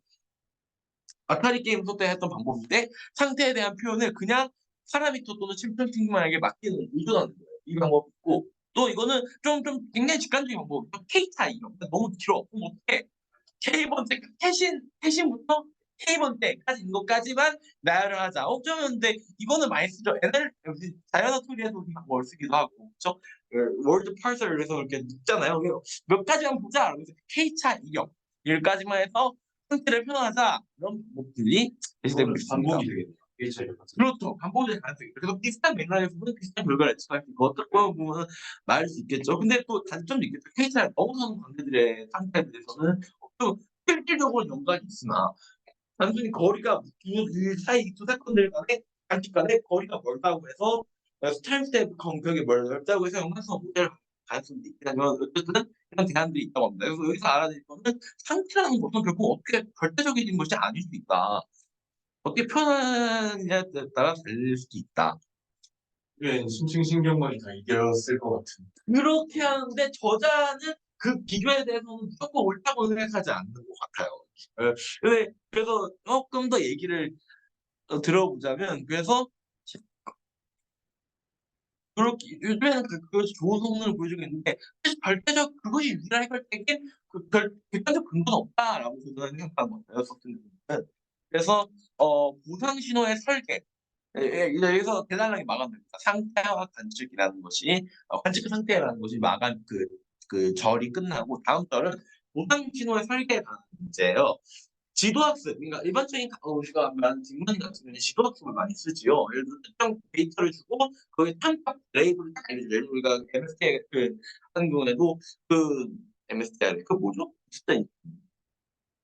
아타리 게임 때 했던 방법인데 상태에 대한 표현을 그냥 파라미터 또는 침팬지만에게 맡기는 의존하는 거예요. 이 방법이 있고 또 이거는 좀 굉장히 직관적인 방법이에요. K 차이 너무 길어. 그럼 어떡해? K번째 태신부터 K번째까지 있는 것까지만 나열을 하자. 어쩌면 근데 이거는 많이 쓰죠. 옛날 자연어 툴에서 이 방법을 쓰기도 하고 그쵸? 월드 파서를 해서 이렇게 눕잖아요. 몇 가지만 보자. 그래서 K차 이력 여기까지만 해서 상태를 표현하자. 이런 방법들이 제시되고 있습니다. 반복이 되겠네요. 이게 차이가. 그렇죠. 반복될 가능성이 있죠. 그래서 비슷한 맥락에서는 비슷한 결과를 예측할 수 있고 어떻게 보면 말할 수 있겠죠. 근데 또 단점도 있겠죠. K차를 넘어서는 관계들의 상태에 대해서는 또 실질적으로 연관이 있으나 단순히 거리가 그 사이 두 사건들 간의 단축 간의 거리가 멀다고 해서 타임스텝 간격이 넓다고 해서 연관성 문제를 가능성도 있다면 어쨌든 이런 대안들이 있다고 합니다. 그래서 여기서 알아야 될 거는 상태라는 것은 결국 어떻게 절대적인 것이 아닐 수 있다. 어떻게 표현하느냐에 따라 달릴 수도 있다. 예, 심층신경만이 다 이겼을 것 같은. 그렇게 하는데 저자는 그 비교에 대해서는 무조건 옳다고 생각하지 않는 것 같아요. 그래서 조금 더 얘기를 들어보자면 그래서 그렇게 요즘에는 그것이 좋은 성능을 보여주고 있는데 사실 절대적 그것이 유일한 해결책인 객관적 근거는 없다라고 저는 생각하는 것 같아요. 서튼 그래서 보상 신호의 설계 여기서 대단하게 마감됩니다. 상태와 관측이라는 것이 관측 상태라는 것이 마감 그 절이 끝나고 다음 절은 보상 신호의 설계에 관한 문제예요. 지도학습, 그러니까 일반적인 우리가 말하는 딥러닝 같은 경우는 지도학습을 많이 쓰지요. 예를 들어 특정 데이터를 주고 거기에 탐탁 레이블을 딱 알려줘요. 예를 들어 우리가 MSTI 같은 경우에도 그 MSTI 그 뭐죠? 진짜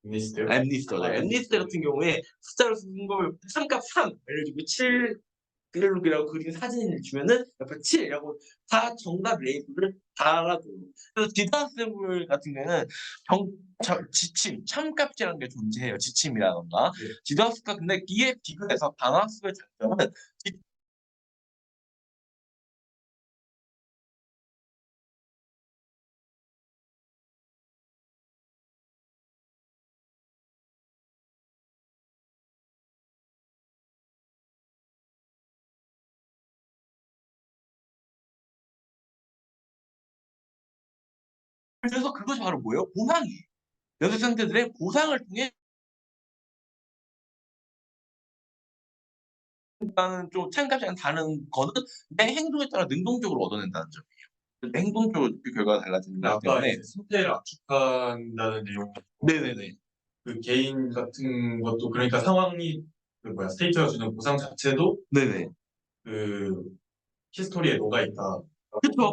미스테요? 엠니스터죠. 엠니스트 같은 경우에 숫자로 쓴 걸 참값 3 알려주고 7 글록이라고 그린 사진을 주면은 옆에 7이라고 다 정답 레이블을 달아줘요. 그래서 지도학습 같은 경우에는 지침, 참값이라는 게 존재해요. 지침이라던가. 네. 지도학습과 근데 이에 비교해서 단어학습의 장점은 그래서 그것이 바로 뭐예요? 보상이에요. 연습 상태들의 보상을 통해 값이랑은 좀 차이값이랑 다른 거는 내 행동에 따라 능동적으로 얻어낸다는 점이에요. 내 행동적으로 그 결과가 달라지는 근데 거기 아까 때문에. 이제 상태를 압축한다는 내용, 네네네. 그 개인 같은 것도 그러니까 상황이 그 뭐야 스테이트가 주는 보상 자체도 네네. 그 히스토리에 녹아 있다. 그쵸.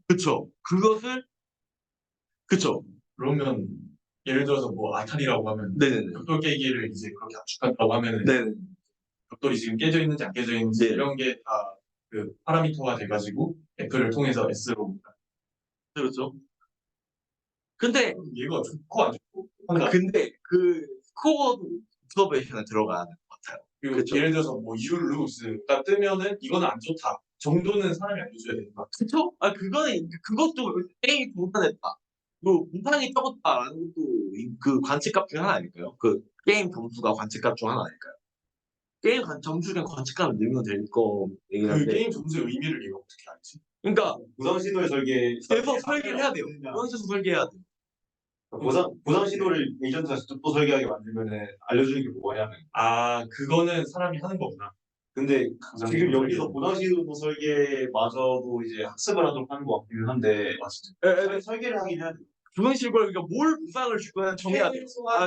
그쵸. 그것을 그쵸. 그러면 예를 들어서 뭐 아탈이라고 하면 네네네. 벽돌 깨기를 이제 그렇게 압축한다고 하면은 네네. 벽돌이 지금 깨져 있는지 안 깨져 있는지 네. 이런 게 다 그 파라미터가 돼가지고 F를 통해서 S로 그렇죠. 근데 얘가 좋고 안 좋고 한다. 근데 그 스코어도 observation에 들어가야 될 것 같아요. 그리고 그쵸. 예를 들어서 뭐 you lose가 뜨면은 이거는 안 좋다 정도는 사람이 알려줘야 되는 것 같아. 그쵸? 아, 그것도 게임이 동산했다. 그 보상이 적었다라는 것도 그 관측값 중 하나 아닐까요? 그 게임 점수가 관측값 중 하나 아닐까요? 게임 점수는 관측값을 늘면 될 거긴 그 한데. 게임 점수의 의미를 얘가 어떻게 알지? 그러니까 보상 신호의 설계. 계속 설계를 해야 돼요. 여기서 설계해야 돼요. 보상 신호를 에이전트가 직접 또 설계하게 만들면은 알려주는 게 뭐냐면. 아 그거는 사람이 하는 거구나. 근데 보상 지금 신호 여기서 설계. 보상 신호 설계마저도 이제 학습을 하도록 하는 것 같기는 한데. 아 진짜. 설계를 하긴 해야 돼. 부상실과 그러니까 뭘 부상을 줄 거냐 정해야 돼요.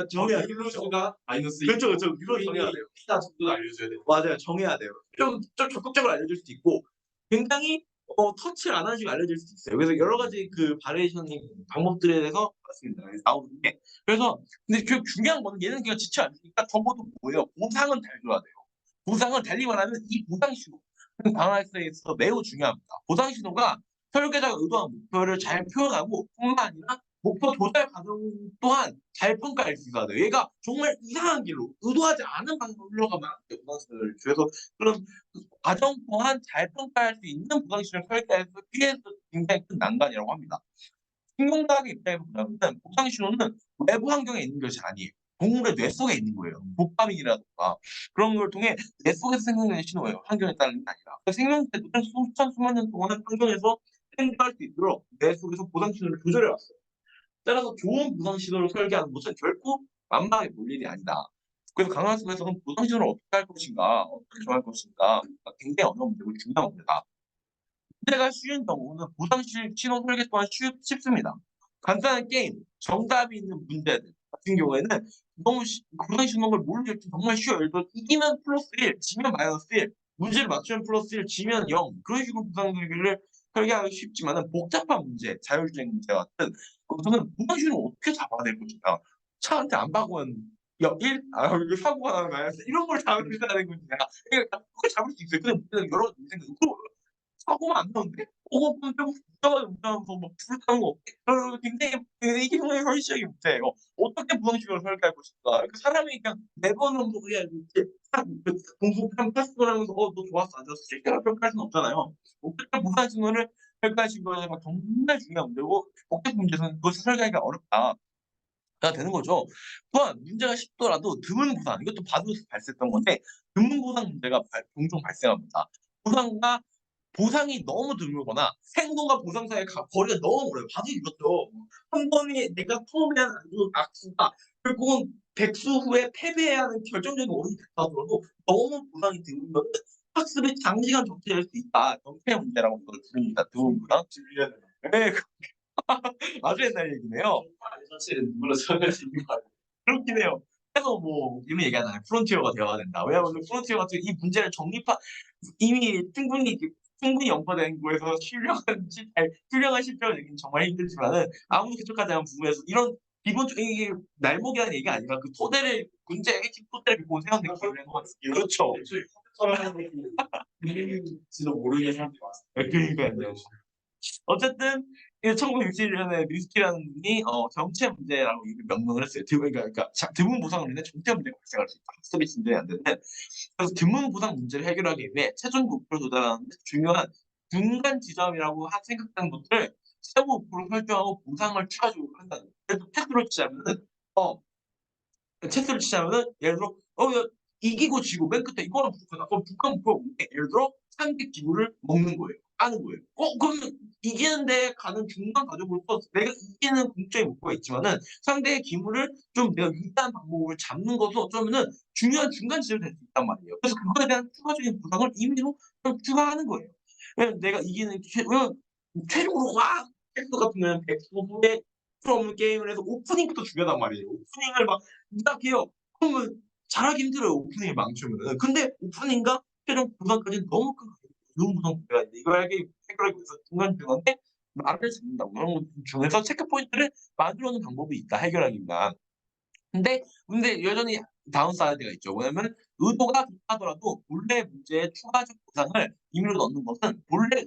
정해야 돼요. 율로스가 마이너스 그렇죠, 그렇죠. 이걸 정해야 돼요. 다 정도는 알려줘야 돼. 맞아요. 정해야 돼요. 좀 적극적으로 알려줄 수도 있고, 굉장히 터치를 안 하시고 알려줄 수도 있어요. 그래서 여러 가지 그 바리에이션이 방법들에 대해서 봤습니다. 나오는데. 그래서 근데 그 중요한 건 얘는 그냥 지쳐 않으니까 정보도 뭐예요? 보상은 달줘야 돼요. 보상은 달리 말하면 이 보상 신호 방학에 있어서 매우 중요합니다. 보상 신호가 설계자가 의도한 목표를 잘 표현하고 뿐만 아니라 목표 도달 과정 또한 잘 평가할 수 있어야 돼요. 얘가 정말 이상한 길로 의도하지 않은 방향으로 흘러가면 안 돼요. 보상 신호를. 그래서 그런 과정 또한 잘 평가할 수 있는 보상 신호를 설계해서 피해서 굉장히 큰 난관이라고 합니다. 생명과학의 입장에서 보자면 보상 신호는 외부 환경에 있는 것이 아니에요. 동물의 뇌 속에 있는 거예요. 도파민이라든가 그런 걸 통해 뇌 속에서 생성되는 신호예요. 환경에 따른 게 아니라. 생명체들은 수천 수만 년 동안 환경에서 생존할 수 있도록 뇌 속에서 보상 신호를 조절해 왔어요. 따라서 좋은 보상 신호를 설계하는 것은 결코 만만하게 볼 일이 아니다. 그래서 강한 속에서는 보상 신호를 어떻게 할 것인가, 어떻게 정할 것인가 굉장히 어려운 문제고 중요한 문제다. 문제가 쉬운 경우는 보상 신호 설계 또한 쉽습니다. 간단한 게임, 정답이 있는 문제들 같은 경우에는 너무 보상 신호를 모르겠지 정말 쉬워요. 예를 들어 이기면 플러스 1, 지면 마이너스 1, 문제를 맞추면 플러스 1, 지면 0 그런 식으로 보상 설계를 설계하기 쉽지만은 복잡한 문제, 자율주행 문제 같은 것은 보상 신호를 어떻게 잡아낼 것인가. 차한테 안 박으면 1? 아, 이거 사고가 나는 마이너스 이런 걸 잡으려는 거지. 그러니까 그걸 잡을 수 있어요. 근데 문제는 여러 인생은 사고가 안 나는데? 그럼 좀 운전하면서 뭐 불을 타는 거 어때? 굉장히 이게 정말 현실적이 못해요. 어떻게 부정식으로 설계할 것인가? 그러니까 사람이 그냥 매번 뭐 그냥 이렇게 공부한 파스를 하면서 너 좋았어 안 좋았어 실제로 평가할 수는 없잖아요. 어떻게 무한 신호를 설계하신 거가 정말 중요한 문제고 복잡한 문제는 그것을 설계하기가 어렵다. 가 되는 거죠. 또한 문제가 쉽더라도 드문 보상 이것도 바둑에서 발생했던 건데 드문 보상 문제가 종종 발생합니다. 보상이 너무 드물거나 생존과 보상 사이의 거리가 너무 멀어요. 바둑이 이렇죠. 한 번에 내가 처음에 한 악수가 결국은 백수 후에 패배해야 하는 결정적인 원인이 됐다더라도 너무 보상이 드물면 학습이 장시간 정체될 수 있다. 정체 문제라고 그걸 부릅니다. 드문 보상. 네, 아주 옛날 얘기네요. 사실은 누구나 설계할 수 있는 거 아니에요. 그렇긴 해요. 그래서 뭐 이미 얘기하잖아요. 프론티어가 되어야 된다. 왜냐하면 프론티어 같은 이 문제를 이미 충분히 연구된 거에서 훌륭한 실패를 내기는 정말 힘들지만은 아무도 개척하지 않은 부분에서 이런 기본적인 이게 날목이라는 얘기가 아니라 그 토대를 문제의 핵심 토대를 믿고 생각되기 때문에 그렇죠. 컴퓨터라는 지도 모르는 사람들이 많아요. 그러니까요. 어쨌든 1961년에 미스키라는 분이 정체 문제라고 명명을 했어요. 그러니까 드문 보상으로 인해 정체 문제가 발생할 수 있다. 학습이 진전이 안 되는데 그래서 드문 보상 문제를 해결하기 위해 최종 목표를 도달하는 데 중요한 중간 지점이라고 생각하는 것들을 세부 목표를 설정하고 보상을 추가적으로 한다는 거예요. 그래서 체스를 치자면은 예를 들어 야, 이기고 지고 맨 끝에 이거랑 부족하다. 그럼 북한 목표가 뭔데? 예를 들어 상대 기구를 먹는 거예요. 하는 거예요. 그러면 이기는데 가는 중간 과정으로서 내가 이기는 공적인 목표가 있지만은 상대의 기물을 좀 내가 유리한 방법을 잡는 것도 어쩌면은 중요한 중간 지점이 될 수 있단 말이에요. 그래서 그거에 대한 추가적인 보상을 임의로 좀 추가하는 거예요. 왜냐면 내가 이기는 왜냐면 최종으로 와 텍스 같은 경우는 100%의 없는 게임을 해서 오프닝부터 중요하단 말이에요. 오프닝을 막 시작해요. 그러면 잘하기 힘들어요. 오프닝을 망치면은. 근데 오프닝과 최종 보상까지는 너무 큰 좋은 구성 문제가 있는데 이걸 해결하기 위해서 중간중간에 말을 듣는다고 그런 것 중에서 체크 포인트를 만들어 놓은 방법이 있다 해결하기 위한. 근데 여전히 다운사이드가 있죠. 뭐냐면 의도가 좋다 하더라도 본래 문제에 추가적 보상을 임의로 넣는 것은 본래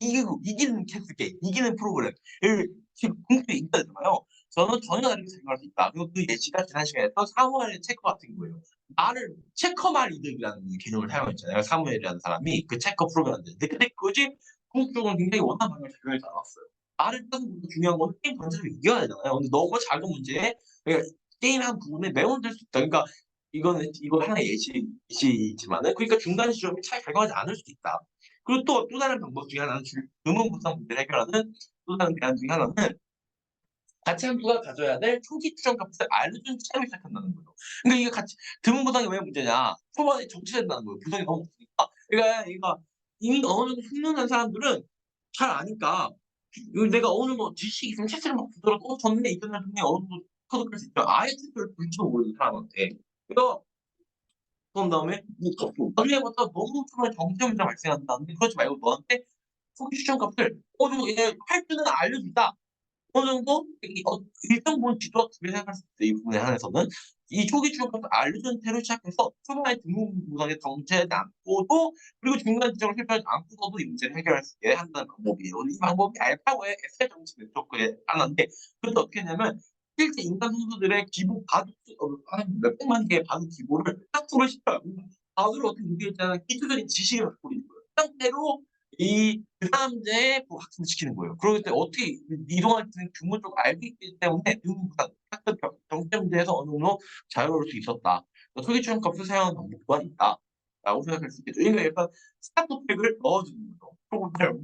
이기는 캐스 게임, 이기는 프로그램을 지금 공식에 있어야 되잖아요. 저는 전혀 다르게 생각할 수 있다. 그리고 그 예시가 지난 시간에 했던 사무엘의 체커 같은 거예요. 말을 체커말 이득이라는 개념을 사용했잖아요. 사무엘이라는 사람이 그 체커 프로그램인데 근데 그것이 궁극적으로 굉장히 원하는 방향을 작용하지 않았어요. 말을 따는 것도 중요한 건 게임 전체를 이겨야 되잖아요. 근데 너무 작은 문제에 그러니까 게임 한 부분에 매몰될 수 있다. 그러니까 이거 하나의 예시지만은 그러니까 중간 지점이 잘 작용하지 않을 수도 있다. 그리고 또 다른 방법 중에 하나는 의문 부상 문제를 해결하는 또 다른 대안 중에 하나는 가치 함수가 가져야 될 초기 추정 값을 알려준 채로 시작한다는 거예요. 그러니까 이게 같이 드문 부상이 왜 문제냐? 초반에 정치된다는 거예요. 부상이 너무 없으니까. 그러니까 이미 어느 정도 훈련한 사람들은 잘 아니까 내가 어느 정도 지식이 있으면 체스를 막 두더라도 졌네 이겼네 동네 어느 정도 터득할 수 있죠. 아예 체스를 볼지도 모르는 사람한테. 그래서 그런 다음에 나중에 봤다 너무 처음에 정점이 발생한다는데 그러지 말고 너한테 초기 추정 값을 정도 이제 할 줄은 알려준다. 어느 정도 일정 부분 지도가 두개 생각할 수 있어요. 이 부분에 한해서는 이 초기 추적부터 알려준 태로 시작해서 초반에 등록 무상에 정체하지 않고도 그리고 중간 지점을 실패하지 않고서도 이 문제를 해결할 수 있게 한다는 방법이에요. 이 방법이 알파고의 엑셀 정치 네트워크의 하나인데 그것도 어떻게 했냐면 실제 인간 선수들의 기본 바둑 한 몇백만 개의 바둑 기본을 학습을 시켜요. 바둑을 어떻게 이기는지는 기초적인 지식을 갖고 있는 거예요. 그 상태로 그 사람들의 학습을 시키는 거예요. 그러기 때문에 어떻게 이동할 때는 규모적으로 알고 있기 때문에 등급보다 학습 경제 문제에서 어느 정도 자유로울 수 있었다. 초기 출연 값을 사용하는 방법 또한 있다. 라고 생각할 수 있겠죠. 그러니까 약간 스타트 팩을 넣어주는 거죠. 프로그램.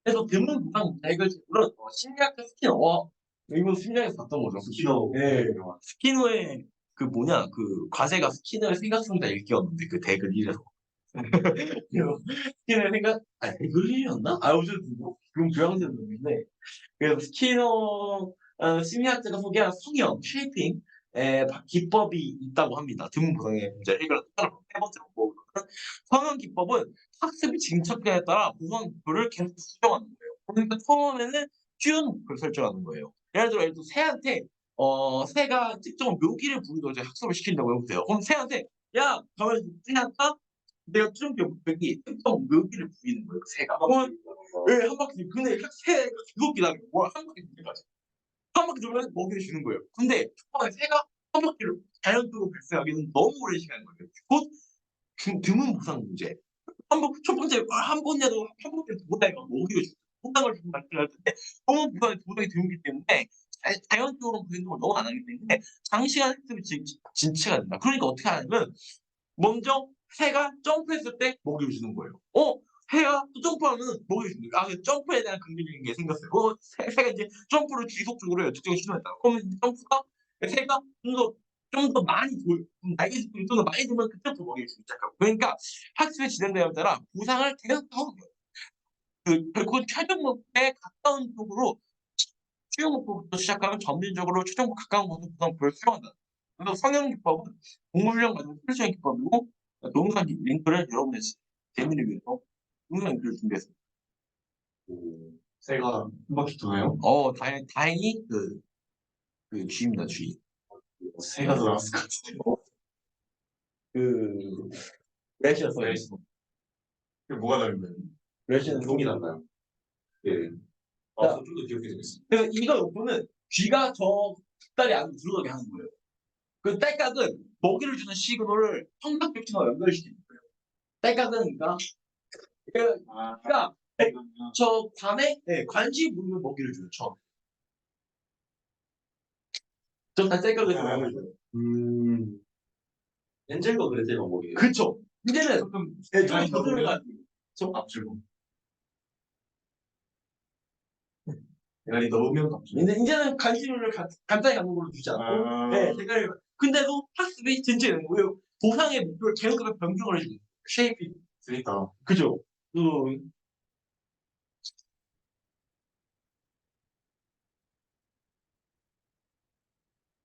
그래서 드문 부상 문제 해결책으로는 심리학자 스키너. 이거 심리학에서 봤던 거죠. 스키너. 네. 스키너의 그 뭐냐 그 과제가 스키너의 생각성이다 읽기였는데 그 대글 1에서. 스키너의 생각 대글 1이었나? 어쨌든 그럼 교양생인데 그래서 스키너 심리학자가 소개한 성형, 쉐이핑 기법이 있다고 합니다. 드문 부상의 문제 해결을 세 번째 방법으로는 성형 기법은 학습이 진척되에 따라 구성표를 계속 수정하는 거예요. 그러니까 처음에는 쉬운 목표를 설정하는 거예요. 예를 들어 새한테 새가 특정 묘기를 부리고 이제 학습을 시킨다고 해보세요. 그럼 새한테 야 가만히 새한테 내가 특정 묘기 특정 묘기를 부리는 거예요. 새가. 왜 한 바퀴 근데 새가 계속 기다려. 뭘한 바퀴 돌까지 한 바퀴 돌면 먹이를 주는 거예요. 근데 초반에 새가 한 바퀴를 자연적으로 발생하기는 너무 오랜 시간인 거예요. 곧 드문 부상 문제. 첫 번째 한 번이라도 한 번에 도다이가 먹이를 주고 포장을 주고 말할 텐데 너무 부상이 도다이 드물기 때문에 자연적으로 그 행동을 너무 안 하기 때문에 장시간 학습이 진치가 된다. 그러니까 어떻게 하냐면 먼저 새가 점프했을 때 먹이를 주는 거예요. 새가 또 점프하면 먹이를 주는 거예요. 그 점프에 대한 긍정적인 게 생겼어요. 새가 이제 점프를 지속적으로 해요. 특정을 시도했다. 그러면 이제 점프가 새가 좀 더 많이 날개짓들이 좀 더 많이 돌면 그때부터 먹이를 주기 시작하고. 그러니까 학습이 진행되에 따라 보상을 계속 하는 거예요. 결국 최종 목표에 가까운 쪽으로 수용 목표부터 시작하면 점진적으로 최종 목표 가까운 곳으로 보상표를 수용한다. 그래서 성형 기법은 공무훈련 과정 필수적인 기법이고 동영상 링크를 여러분의 재미를 위해서 동영상 링크를 준비했습니다. 새가 한 바퀴 도나요? 다행히 쥐입니다, 쥐. 새가 더 나았을 것 같은데. 래시였어요. 그게 뭐가 다른 거예요? 래시는 종이 달라요. 예. 자, 좀 더 기억해주겠습니다. 그래서 이거 놓고는 쥐가 저 닭다리 안으로 들어가게 하는 거예요. 그 딸깍은 먹이를 주는 시그널을 청각격신과 연결시키는 거예요. 딸깍은 그러니까 저 밤에 관심 모르는 먹이를 줘요. 처음에. 저다 딸깍을 연결해줘요. 엔젤과 그레텔 방법이에요. 그쵸. 이제는 좀 아니, 조절을 가지고 속 앞줄고. 대가리 넣으면 앞줄. 이제는 간식을 간단히 갖는 걸로 주지 않고, 네, 대가리. 근데도 학습이 진짜 되는 거예요. 보상의 목표를 계속 변경을 해주는 거예요. 쉐이핑. 그러니까 그죠?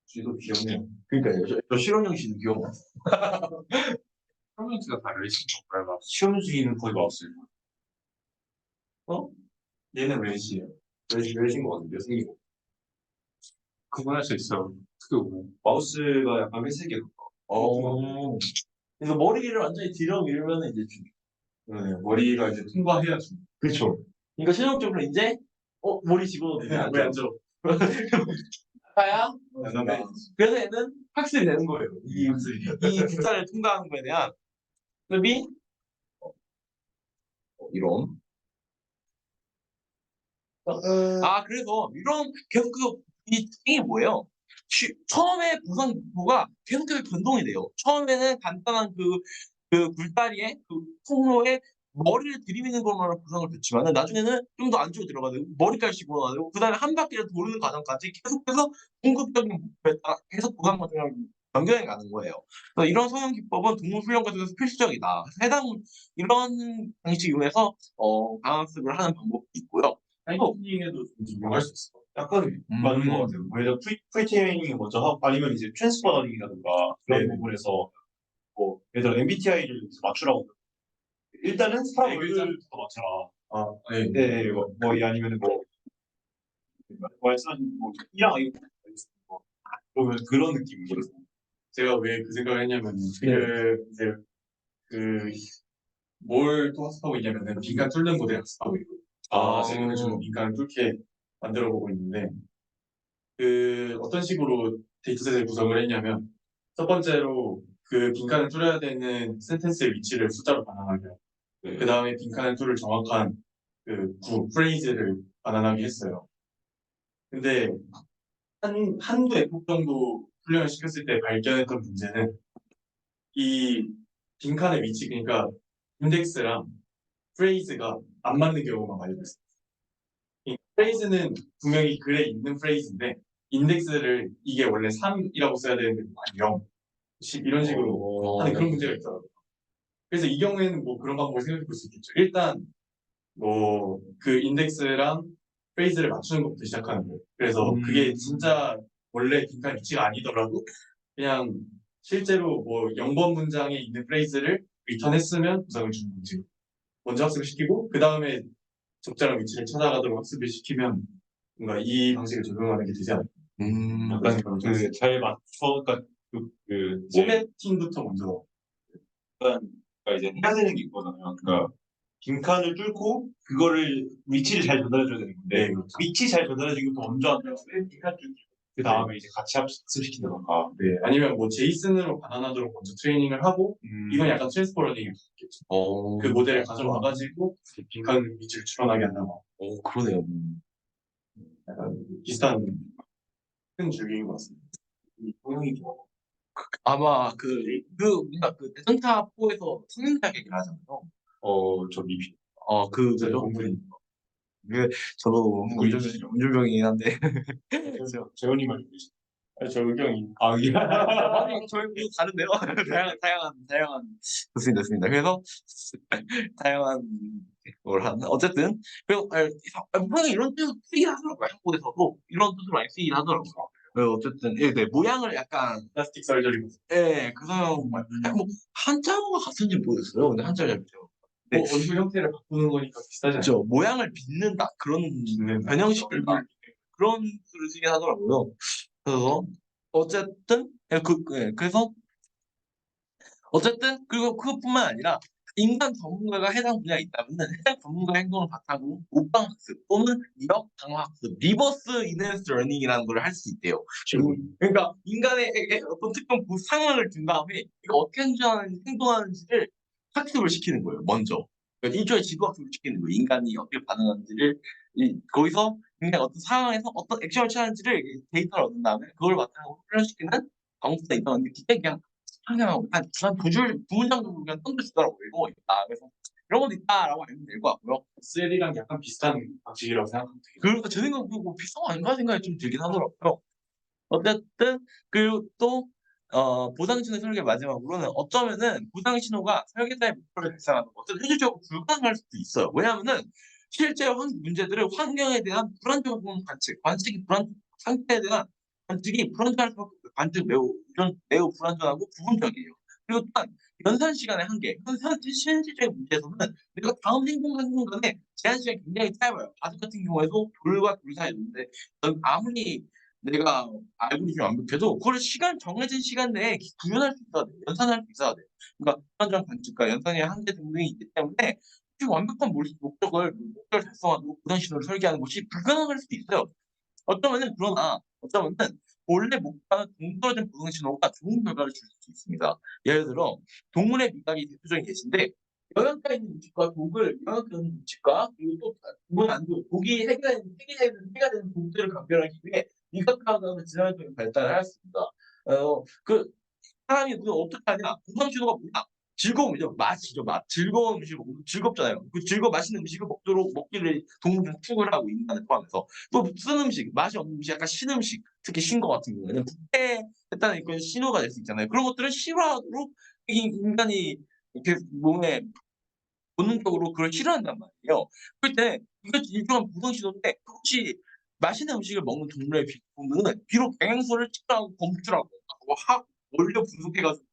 쥐도 귀엽네요. 그러니까요. 저 실원형 씨도 귀여워. 프로젝트가 다 레이싱 정말 시험 중에는 거의 마우스예요. 얘는 왼시예요. 왼신 것 같은데요, 생긴 거. 구분할 수 있어. 어떻게 보면. 마우스가 약간 회색이에요. 그래서 머리를 완전히 들여 밀면 이제 네, 머리가 이제 통과해야죠. 그렇죠. 그러니까 최종적으로 이제 머리 집어넣으면 네, 안 왜 돼요. 안 줘? 아야. 네. 그래서 얘는 학습이 되는 거예요. 이 숫자를 통과하는 거에 대한 학습이 이런. 그래서 이런 계속 이 특징이 뭐예요? 처음에 보상부가 계속해서 변동이 돼요. 처음에는 간단한 그 굴다리에 그 통로에 머리를 들이미는 것만으로 보상을 줬지만은 나중에는 좀 더 안쪽으로 들어가고 머리까지 집어넣어가지고 그다음에 한 바퀴를 도는 과정까지 계속해서 궁극적인 목표에 따라 계속 보상 과정을 변경해 가는 거예요. 그래서 이런 성형 기법은 동물 훈련 과정에서 필수적이다. 해당 이런 방식 이용해서 강학습을 하는 방법도 있고요. 타이밍에도 좀 적용할 수 있어. 약간 맞는 것 같아요. 왜냐면 프리트레이닝을 먼저 하고 아니면 이제 트랜스퍼 러닝이라든가 그런 네네. 부분에서 뭐 예를 들어 MBTI를 맞추라고 일단은 사람 네, 얼굴부터 맞춰라. 네. 네, 뭐 아니면 뭐 말씀하신 뭐 E랑 I 뭐 그러면 그런 느낌으로 제가 왜 그 생각을 했냐면, 네. 이제, 뭘 또 학습하고 있냐면은, 빈칸 뚫는 모델 학습하고 있고, 최근에 좀 빈칸을 뚫게 만들어 보고 있는데, 어떤 식으로 데이터셋을 구성을 했냐면, 첫 번째로 그 빈칸을 뚫어야 되는 센텐스의 위치를 숫자로 반환하게 하고, 그 다음에 빈칸을 뚫을 정확한 프레이즈를 반환하게 했어요. 근데, 한두 에포 정도 훈련을 시켰을 때 발견했던 문제는, 이 빈칸의 위치, 그러니까 인덱스랑 프레이즈가 안 맞는 경우가 많이 있어요. 이 프레이즈는 분명히 글에 있는 프레이즈인데 인덱스를 이게 원래 3이라고 써야 되는데 0, 10 이런 식으로 하는 그런 문제가 있더라고요. 그래서 이 경우에는 뭐 그런 방법을 생각해 볼 수 있겠죠. 일단 뭐 그 인덱스랑 프레이즈를 맞추는 것부터 시작하는 거예요. 그래서 그게 진짜 원래 빈칸 위치가 아니더라도 그냥 실제로 뭐 0번 문장에 있는 프레이즈를 리턴했으면 보상을 주는 거지. 먼저 학습을 시키고 그 다음에 적절한 위치를 찾아가도록 학습을 시키면 뭔가 이 방식을 적용하는 게 되지 않을까. 약간 잘 맞춰 그러니까 이제 포매팅부터 먼저. 그러니까 이제 해야 되는 게 있거든요. 그러니까 빈칸을 뚫고 그거를 위치를 잘 전달해줘야 되는 건데 네, 그렇죠. 위치 잘 전달해주기 또 먼저 하면 빈칸 뚫기 그 다음에 이제 같이 학습시킨다던가 네, 아니면 뭐 제이슨으로 반환하도록 먼저 트레이닝을 하고 이건 약간 트랜스퍼 러닝이 있겠죠. 그 모델을 가져와가지고 빈칸 위치를 추론하게 한다고. 그러네요. 약간 비슷한 큰 줄기인 것 같습니다. 이 통영이 좋아. 아마 뭔가 대전타포에서 성인대학 얘기를 하잖아요. 저 미피. 그죠? 공부니. 저도 누구이시죠? 운전병이긴 한데. 재훈님 알고 계시죠? 저 의경이. 이게 아니 저희 모두 다른데요. 다양한 좋습니다. 그래서 다양한 걸 하는 어쨌든 그리고 분명히 이런 뜻을 쓰긴 하더라고요. 한국에서도 이런 뜻을 많이 쓰긴 하더라고요. 그래서 어쨌든 네, 모양을 약간 플라스틱 썰저리. 그 사람 뭐 한자어가 같은지 모르겠어요. 근데 한자를 잘 못해요. 네. 얼굴 형태를 바꾸는 거니까 비슷하지 않아요? 그렇죠. 모양을 빚는다 그런 변형시키는 그런 뜻을 쓰긴 하더라고요. 그래서 어쨌든 그래서 어쨌든 그리고 그것뿐만 아니라 인간 전문가가 해당 분야에 있다면은 해당 전문가 행동을 바탕으로 옷방 학습 또는 이력 강화 학습 리버스 이넨스 러닝이라는 걸 할 수 있대요. 그러니까 인간에게 어떤 특정 상황을 준 다음에 이거 어떻게 행동하는지를 학습을 시키는 거예요. 먼저. 그러니까 일종의 지도 학습을 시키는 거예요. 인간이 어떻게 반응하는지를 거기서 인간이 어떤 상황에서 어떤 액션을 취하는지를 데이터를 얻은 다음에 그걸 바탕으로 훈련시키는 방법도 있다는데 그게 그냥 한 두 문장 정도 그냥 던져주더라고요. 이거 있다. 그래서 이런 것도 있다라고 알면 될 것 같고요. 셀이랑 약간 비슷한 방식이라고 생각합니다. 그리고 제 생각에 뭐 비싼 거 아닌가 생각이 좀 들긴 하더라고요. 어쨌든 그리고 또 보상신호 설계 마지막으로는 어쩌면은 보상신호가 설계자의 목표를 달성하는 어떤 현실적으로 불가능할 수도 있어요. 왜냐하면은 실제 문제들을 환경에 대한 불안정한 관측이 상태에 대한 관측이 불안정할 수밖에 없어요. 관측 매우 불안정하고 부분적이에요. 그리고 또한 연산 시간의 한계, 현실적인 문제에서는 내가 다음 행동하는 순간에 제한 시간이 굉장히 짧아요. 바둑 같은 경우에도 돌과 돌 사이에 있는데 아무리 내가 알고리즘이 완벽해도 그거를 정해진 시간 내에 구현할 수 있어야 돼. 연산할 수 있어야 돼. 그러니까 불안정한 관측과 연산의 한계 등등이 있기 때문에 완벽한 목적을 달성하고 보상 신호를 설계하는 것이 불가능할 수도 있어요. 어쩌면은 본래 목표와는 동떨어진 보상 신호가 좋은 결과를 줄 수 있습니다. 예를 들어 동물의 미각이 대표적인 예시인데 영양가 있는 음식과 영양가 있는 음식과 그리고 또 동물 안도 독이 해가 되는 독들을 감별하기 위해 미각과학은 진화적인 발달을 하였습니다. 사람이 그걸 어떻게 하냐? 보상 신호가 뭐냐? 즐거움이죠. 맛이죠. 즐거운 음식을 먹으면 즐겁잖아요. 맛있는 음식을 먹기를 동물은 추구를 하고 인간을 포함해서 또 쓴 음식, 맛이 없는 음식, 약간 신 음식, 특히 신 거 같은 경우에는 부패했다는 그런 신호가 될 수 있잖아요. 그런 것들은 싫어하도록 인간이 이렇게 몸에 본능적으로 그걸 싫어한단 말이에요. 그럴 때 이거 일종의 보상 신호인데 그것이 맛있는 음식을 먹는 동물의 본능은 비록 영양소를 측정하고 검출하고 원료 분석해 가지고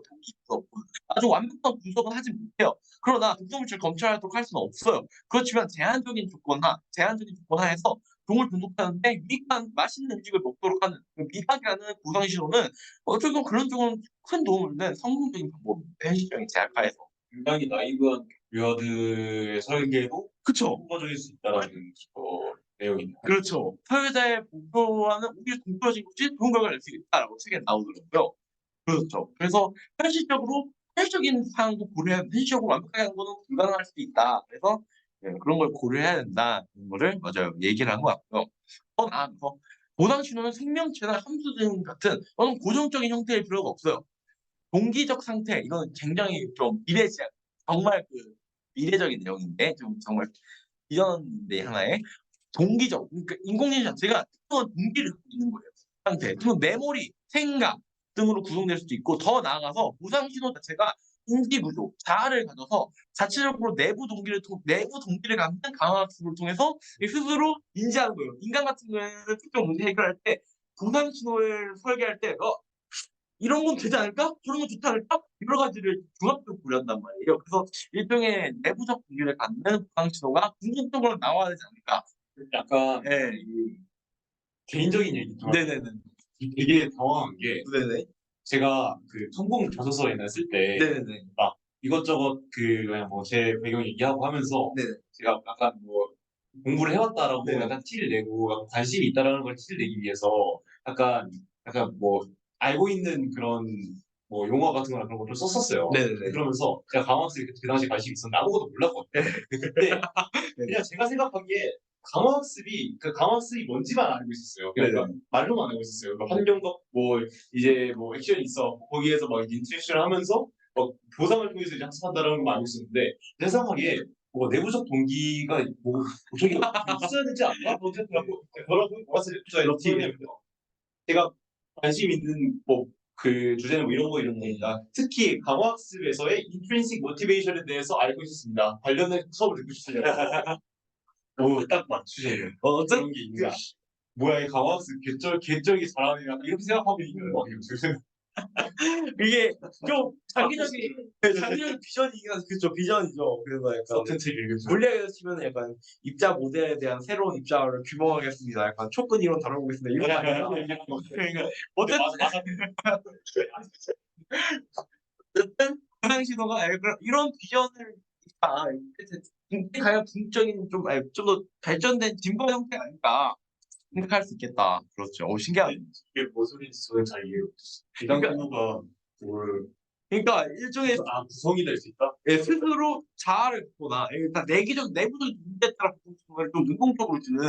독이 있어. 아주 완벽한 분석은 하지 못해요. 그러나 독성물질을 검출하도록 할 수는 없어요. 그렇지만 제한적인 조건 하에서 종을 분석하는데 유익한 맛있는 음식을 먹도록 하는 미각이라는 보상 신호는 어쨌든 그런 쪽은 큰 도움을 된 성공적인 방법입니다. 현실적인 제약하에서. 굉장히 나이브한 뷰어드의 설계도 그쵸. 효과적일 수 있다라는 내용입니다. 그렇죠. 사회자의 목표와는 오히려 동떨어진 것이 좋은 결과를 낼 수 있다라고 책에 나오더라고요. 그렇죠. 그래서 현실적인 사항도 현실적으로 완벽하게 하는 거는 불가능할 수도 있다. 그래서 그런 걸 고려해야 된다는 거를 맞아요. 얘기를 한 것 같고요. 더 나아가서 보상 신호는 생명체나 함수 등 같은 어떤 고정적인 형태일 필요가 없어요. 동기적 상태 이거는 굉장히 좀 정말 미래적인 내용인데 좀 정말 비전인데 하나의 그러니까 인공지능 자체가 특정한 동기를 갖고 있는 거예요. 상태. 그러면 메모리, 생각 등으로 구성될 수도 있고 더 나아가서 보상 신호 자체가 인지 구조, 자아를 가져서 자체적으로 내부 동기를 갖는 강화학습을 통해서 스스로 인지하는 거예요. 인간 같은 경우에는 특정 문제 해결할 때 보상 신호를 설계할 때 이런 건 되지 않을까? 저런 건 좋지 않을까? 여러 가지를 종합적으로 고려한단 말이에요. 그래서 일종의 내부적 동기를 갖는 보상 신호가 궁극적으로 나와야 되지 않을까? 약간 예. 개인적인 얘기지만 네네네. 되게 당황한 게 네네. 제가 그 성공 자소서 옛날 쓸 때 네네네. 막 이것저것 그냥 뭐 제 배경 얘기하고 하면서 네네. 제가 약간 뭐 공부를 해왔다라고 네네. 약간 티를 내고 약간 관심이 있다라는 걸 티를 내기 위해서 약간 뭐 알고 있는 그런 뭐 용어 같은 거나 그런 것도 썼었어요. 네네네. 그러면서 제가 강화학습에 그 당시에 관심이 있었는데 아무것도 몰랐거든요. 그때 그냥 제가 생각하기에 강화학습이 뭔지만 알고 있었어요. 그러니까 말로만 알고 있었어요. 그러니까 환경과 뭐 이제 뭐 액션이 있어 거기에서 막 인터랙션을 하면서 보상을 통해서 이제 학습한다라는 것만 알고 있었는데 제 생각하기에 뭐 내부적 동기가 뭐 저기 있어야 되지 않나? 어쨌든라고 뭐라고 표현했는데 제가 관심 있는 뭐 그 주제는 뭐 이런 거니까 특히 강화학습에서의 intrinsic motivation에 대해서 알고 있었습니다. 관련된 수업을 듣고 싶으냐? 딱 맞추세요. 그런 게 있나? 뭐야 이 강화학습 개쩔기 잘하네 약간 이렇게 생각하고 있는 거예요. 이게 좀 장기적인 비전이긴 하죠. 그쵸, 비전이죠. 그래서 약간 어떤 책 읽으셨어요? 물리학에서 치면 약간 입자 모델에 대한 새로운 입자를 규명하겠습니다. 약간 촉근 이론 다뤄보겠습니다. 이런 거 아니야? 그러니까 어쨌든 보상 신호가 이런 비전을 과연 궁극적인 좀 더 발전된 진보 형태가 아닐까 생각할 수 있겠다. 그렇죠. 신기하네. 이게 무슨 소리인지 저는 잘 이해를 못했어요. 그러니까- 비상신호가 뭘 그러니까 일종의 구성이 될 수 있다? 스스로 자아를 갖거나 일단 내부적 문제에 따라 보상신호를 좀 능동적으로 주는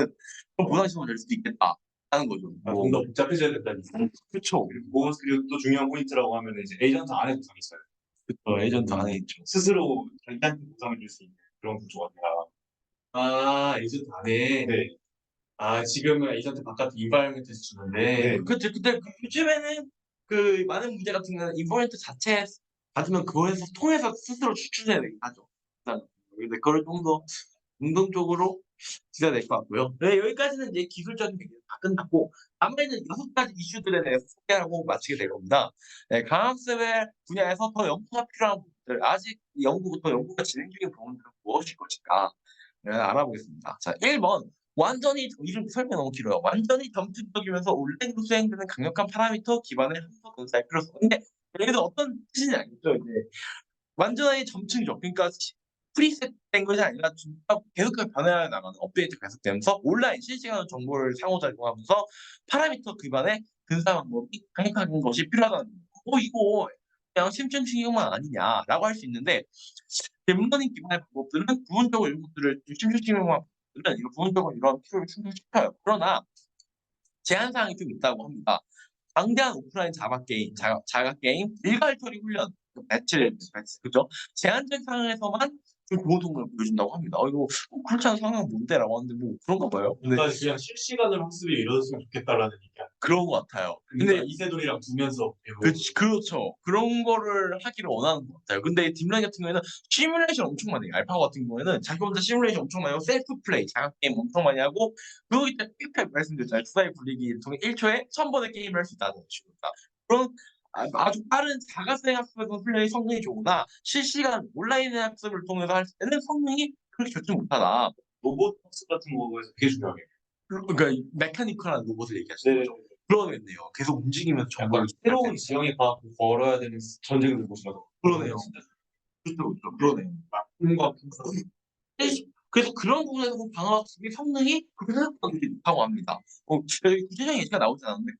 그런 보상신호가 될 수도 있겠다 하는 거죠. 좀 더 복잡해져야 된다는 그렇죠. 그리고 또 중요한 포인트라고 하면 이제 에이전트 안에 구성이 있어요. 에이전트 안에 있죠. 스스로 자기한테 보상을 줄 수 있는 그런 구조가 돼요. 아, 에이전트 안에. 네. 아, 지금은 에이전트 바깥 인바이러먼트에서 주는데. 네. 그치. 근데 요즘에는 그 많은 문제 같은 경우는 인포메이터 자체 받으면 그거에서 통해서 스스로 추출해야 되긴 하죠. 일단. 근데 그걸 좀 더 능동적으로 지어야 될 것 같고요. 네, 여기까지는 이제 기술적인 얘기가 다 끝났고, 다음에는 6가지 이슈들에 대해서 소개하고 마치게 될 겁니다. 네, 강학습의 분야에서 더 연구가 필요한 부분들, 아직 연구가 진행 중인 부분들은 무엇일 것인가, 네, 알아보겠습니다. 자, 1번. 완전히, 이름 설명 너무 길어요. 완전히 점진적이면서 온라인으로 수행되는 강력한 파라미터 기반의 함수 분사의 필요성. 근데 얘는 어떤 뜻인지 알겠죠? 이제 완전히 점층이죠. 그러니까 프리셋된 것이 아니라 진짜 계속해서 변해 나가는 업데이트 계속되면서 온라인 실시간 정보를 상호작용하면서 파라미터 기반의 근사 방법이 강력한 것이 필요하다는 거예요. 이거 그냥 심층신경만 아니냐라고 할 수 있는데 딥러닝 기반의 방법들은 부분적으로 이런 것들을 심층신경만 방법들은 이거 부분적으로 이런 필요를 충족시켜요. 그러나 제한사항이 좀 있다고 합니다. 방대한 오프라인 자가 게임, 일괄 처리 훈련, 배치, 그죠? 제한적 상황에서만 좀 좋은 성과를 보여준다고 합니다. 이거 그렇지 않은 상황은 뭔데라고 하는데 뭐 그런가 봐요. 근데 일단 그냥 실시간으로 학습이 이루어졌으면 좋겠다라는 얘기야. 그런 것 같아요. 근데 근데 이세돌이랑 두면서 배우고. 그렇죠. 그런 거를 하기를 원하는 것 같아요. 근데 딥러닝 같은 경우에는 시뮬레이션 엄청 많이 해요. 알파 같은 경우에는 자기 혼자 시뮬레이션 엄청 많이 하고 셀프 플레이, 자각 게임 엄청 많이 하고 그거 이때 픽팩 말씀드렸잖아요. 주사위 굴리기를 통해 1초에 1000번의 게임을 할 수 있다는 식입니다. 그런 아주 빠른 자가수행 학습에서 플레이 성능이 좋으나 실시간 온라인 학습을 통해서 할 때는 성능이 그렇게 좋지 못하다. 로봇 학습 같은 거에서 되게 중요하게. 그러니까 메카니컬한 로봇을 얘기하시는 네. 거죠. 그러겠네요. 계속 움직이면서 정보를 새로운 지형의 과학을 걸어야 되는 전쟁을 보시라고. 그러네요. 그렇죠. 그러네요. 꿈과 그래서 그런 부분에서 그 방어학습이 성능이 그렇게 생각보다 되게 높다고 합니다. 여기 구체적인 예시가 나오진 않는데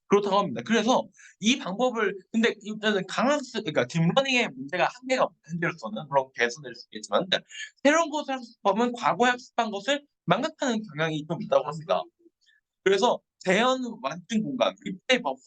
그렇다고 합니다. 그래서 이 방법을 근데 일단은 강학습 그러니까 딥러닝의 문제가 한계가 현재로서는 물론 개선될 수 있겠지만 새로운 것을 학습하면 과거에 학습한 것을 망각하는 경향이 좀 있다고 합니다. 그래서 재현 완충 공간, 리플레이 버퍼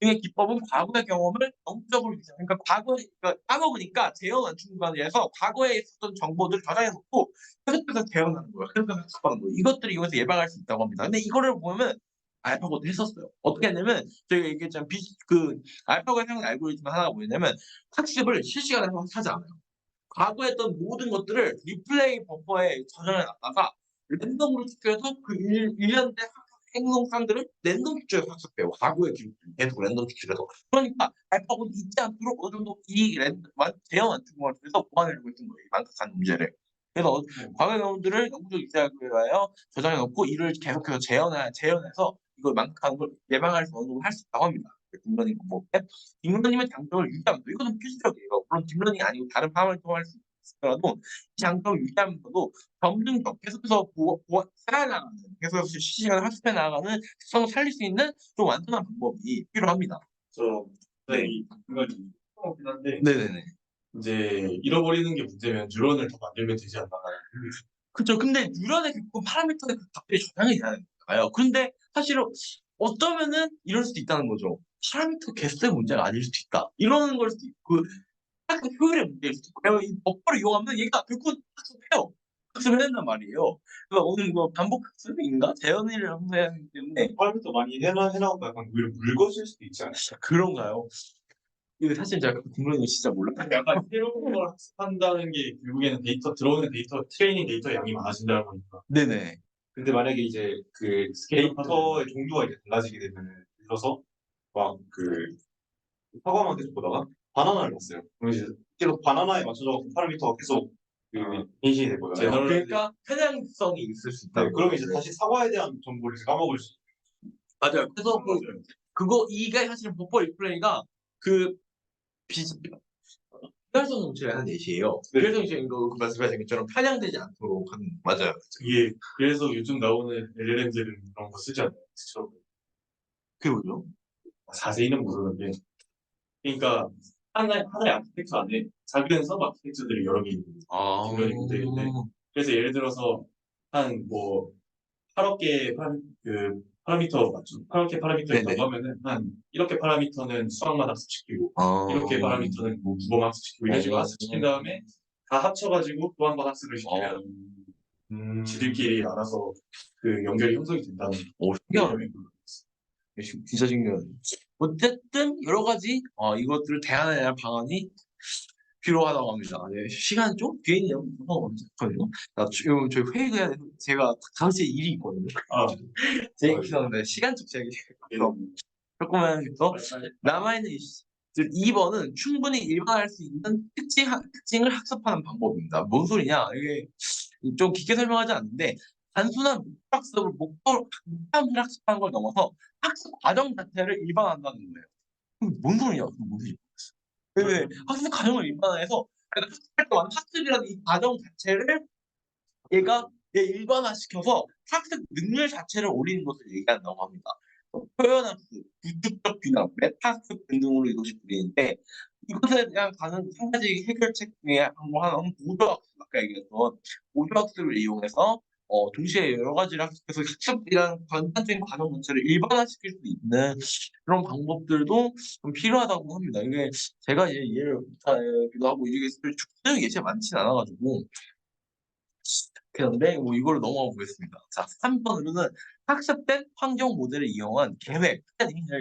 등의 기법은 과거의 경험을 영구적으로 유지하는 그러니까 과거에 그러니까 까먹으니까 재현 완충 공간에 의해서 과거에 있었던 정보들을 저장해 놓고 계속해서 재현하는 거예요. 계속해서 학습하는 거예요. 이것들을 이용해서 예방할 수 있다고 합니다. 근데 이거를 보면 알파고도 했었어요. 어떻게 했냐면 저희가 얘기했잖아요. 그 알파고의 사용 알고리즘 하나가 뭐였냐면 학습을 실시간에 하지 않아요. 과거에 했던 모든 것들을 리플레이 버퍼에 저장해 놨다가 랜덤으로 추출해서 그 1년 대 행동상들을 랜덤 추출해서 학습해요. 과거의 기록들 계속 랜덤 추출해서. 그러니까 알파고는 잊지 않도록 어느 정도 이 대형 완충공을 통해서 보완하려고 했던 거예요. 이 만각한 문제를. 그래서 과거의 경험들을 영구적으로 유지하기 위하여 저장해 놓고 이를 계속해서 재현해서 이걸 만각하는 걸 예방할 수 어느 정도 할 수 있다고 합니다. 딥러닝 방법에 딥러닝의 장점을 유지하면서 이거는 필수적이에요. 물론 딥러닝이 아니고 다른 방법을 통할 수 있더라도 이 장점을 유지하면서도 점점 더 계속해서 쌓아나가는 계속해서 실시간을 학습해 나가는 특성을 살릴 수 있는 좀 완전한 방법이 필요합니다. 저 네. 이 생각이 하긴 한데 네네네. 이제 잃어버리는 게 문제면 뉴런을 더 만들면 되지 않나. 그쵸. 근데 뉴런의 그 파라미터의 그 값들이 저장이 돼야 되니까요. 근데 사실은 어쩌면은 이럴 수도 있다는 거죠. 파라미터 개수의 문제가 아닐 수도 있다. 이러는 걸 수도 있고, 학습 효율의 문제일 수도 있고, 내가 이 버퍼를 이용하면 얘가 결국 학습해요. 학습을 해낸단 말이에요. 그래서 오늘 뭐 반복 학습인가? 재현을 하면서 해야 하기 때문에. 컴퓨터 많이 해나오고 약간 오히려 묽어질 수도 있지 않아요? 그런가요? 이거 사실 제가 그 뒷면이 진짜 몰라요. 약간 새로운 걸 학습한다는 게 결국에는 들어오는 데이터, 트레이닝 데이터 양이 많아진다는 거니까. 네네. 근데 만약에 이제 그 데이터의 종류가 이제 달라지게 되면 예를 들어서 막 그 사과만 계속 보다가 바나나를 봤어요. 그럼 이제 계속 바나나에 맞춰서 파라미터가 계속 그 인식이 될 거잖아요. 제너럴 그러니까 편향성이 있을 수 있다. 네, 그러면 이제 다시 사과에 대한 정보를 이제 까먹을 수 맞아요. 그래서 그거 이게 사실 버퍼 리플레이가 그 비활성 정체의 한 예시예요. 네. 그래서 이제 이거 그 말씀하신 것처럼 편향되지 않도록 하는 맞아요. 이게 그래서 요즘 나오는 LLM들은 그런 거 쓰지 않나요? 그쵸? 그게 뭐죠? 자세히는 모르는데 그러니까 하나의 아키텍처 안에 작은 서브 아키텍처들이 여러 개 있는 아, 뒷면이 문제인데 그래서 예를 들어서 한 뭐 8억 개의 그 파라미터 맞죠? 그렇게 파라미터 네네. 있다고 하면은 한 이렇게 파라미터는 수학만 학습시키고 이렇게 어, 파라미터는 뭐 국어만 학습시키고 이런 식으로 학습시킨 다음에 다 합쳐가지고 또 한 번 학습을 시키면 지들끼리 알아서 그 연결이 형성이 된다는 신기하네. 개념이 진짜 신기하네. 어쨌든 여러 가지 이것들을 대안에 대한 방안이 필요하다고 합니다. 네, 시간 좀 뒤에 있네요. 잠깐만요. 지금 저희 회의가 해야 돼서 제가 5시에 일이 있거든요. 아, 제 얘기하는데 시간 쪽 제약이 있어서 조금만 더 남아있는 2번은 충분히 일반화할 수 있는 특징을 학습하는 방법입니다. 뭔 소리냐? 이게 좀 깊게 설명하지 않는데 단순한 학습을 목표를 학습하는 걸 넘어서 학습 과정 자체를 일반화한다는 거예요. 그럼 뭔 소리냐? 그럼 뭔 소리야? 네, 학습 과정을 일반화해서 그러니까 학습할 동안 학습이라는 이 과정 자체를 얘 일반화시켜서 학습 능률 자체를 올리는 것을 얘기한다고 합니다. 표현학습, 구축적 균형, 메타학습 등등으로 이것이 불리는데 이것에 대한 가능 한 가지 해결책 중에 하나는 보조학습, 아까 얘기했던 보조학습을 이용해서 동시에 여러 가지를 학습해서 학습이라는 전반적인 과정 자체를 일반화시킬 수 있는 그런 방법들도 좀 필요하다고 합니다. 이게 제가 이제 이해를 못하기도 하고 이게 구체적인 예시가 많지는 않아가지고 그런데 뭐 이걸로 넘어가 보겠습니다. 자, 3번으로는 학습된 환경 모델을 이용한 계획을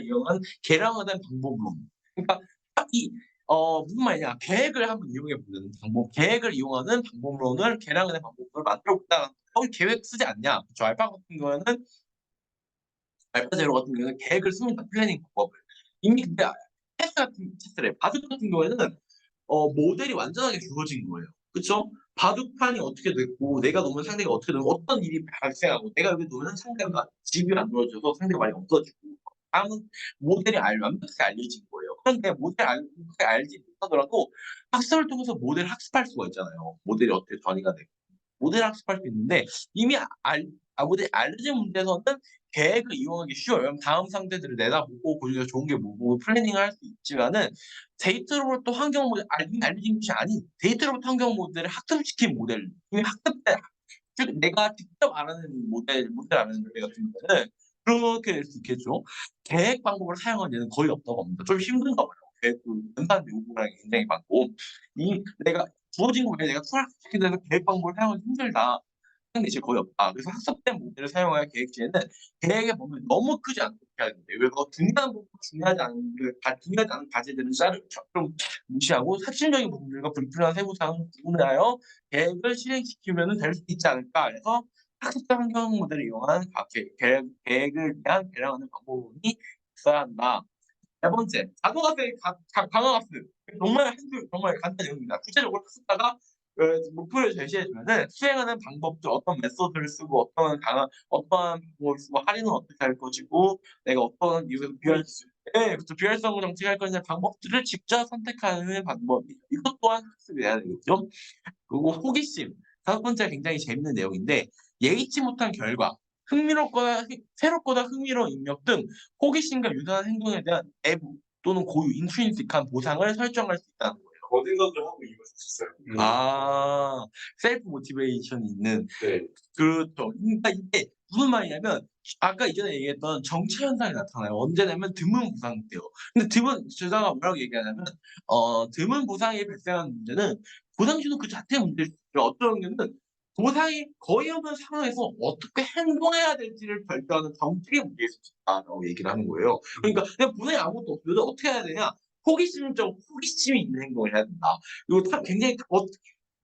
이용한 개량화된 방법론. 그러니까 무슨 말이냐? 계획을 한번 이용해 보는 방법, 계획을 이용하는 방법론을 개량화된 방법을 만들어 보다. 거기 계획 쓰지 않냐? 그렇죠. 알파 제로 같은 경우는 계획을 씁니다. 플래닝 방법을. 이미 근데 테스트래. 바둑 같은 경우에는 모델이 완전하게 주어진 거예요. 그쵸? 바둑판이 어떻게 됐고, 내가 놓으면 상대가 어떻게 되고, 어떤 일이 발생하고, 내가 여기 놓으면 상대가 집이 만들어져서 상대가 많이 없어지고, 다음은 모델이 완벽하게 알려진 거예요. 그런데 완벽하게 알지 못하더라도 학습을 통해서 모델을 학습할 수가 있잖아요. 모델이 어떻게 전이가 되고. 모델 학습할 수 있는데 이미 모델이 알려진 문제에서는 계획을 이용하기 쉬워요. 왜냐면 다음 상대들을 내다보고 그중에서 좋은 게 뭐고 플래닝을 할 수 있지만은 데이터로부터 환경 모델 이미 알려진 것이 아닌 데이터로부터 환경 모델을 학습시킨 모델 이미 학습된 즉 내가 직접 알아낸 모델 알아낸 모델 같은 경우는 그렇게 될 수 있겠죠. 계획 방법을 사용한 예는 거의 없다고 합니다. 좀 힘든가 봐요. 계획 연산 요구량이 굉장히 많고 내가 주어진 거에 내가 수학시키기 위해서 계획 방법을 사용하기 힘들다. 하는 게 이제 거의 없다. 그래서 학습된 모델을 사용하여 계획지에는 계획의 범위를 너무 크지 않게 해야 된대요. 그래서 중요한 부분, 중요하지 않은 과제들은 좀 무시하고 핵심적인 부분들과 불필요한 세부 사항을 구분하여 계획을 실행시키면 될 수 있지 않을까. 그래서 학습적 환경 모델을 이용한 계획을 위한 개량하는 방법이 있어야 한다. 네 번째, 방어학습. 정말 간단한 내용입니다. 구체적으로 학습자가 목표를 제시해주면은 수행하는 방법들, 어떤 메소드를 쓰고, 어떠한 방법을 쓰고, 할인은 어떻게 할 것이고, 내가 어떤 이유에서 그렇죠. 비활성을 정책할 것이냐 방법들을 직접 선택하는 방법. 이것 또한 학습이 돼야 되겠죠. 그리고 호기심. 5번째가 굉장히 재밌는 내용인데, 예의치 못한 결과, 새롭거나 흥미로운 입력 등 호기심과 유사한 행동에 대한 내부 또는 고유, 인트린식한 보상을 설정할 수 있다는 거예요. 그 생각을 하고 이거 썼어요. 셀프 모티베이션이 있는. 네. 그렇죠. 그러니까 이게 무슨 말이냐면 아까 이전에 얘기했던 정체 현상이 나타나요. 언제냐면 드문 보상 때요. 근데 저자가 뭐라고 얘기하냐면 드문 보상이 발생하는 문제는 보상 주는 그 자체 문제일 수 있죠. 어떤 경우는 보상이 거의 없는 상황에서 어떻게 행동해야 될지를 결정하는 정책의 문제일 수 있다라고 얘기를 하는 거예요. 그러니까 그냥 보상이 아무것도 없어도 어떻게 해야 되냐? 호기심이 있는 행동을 해야 된다. 그리고 굉장히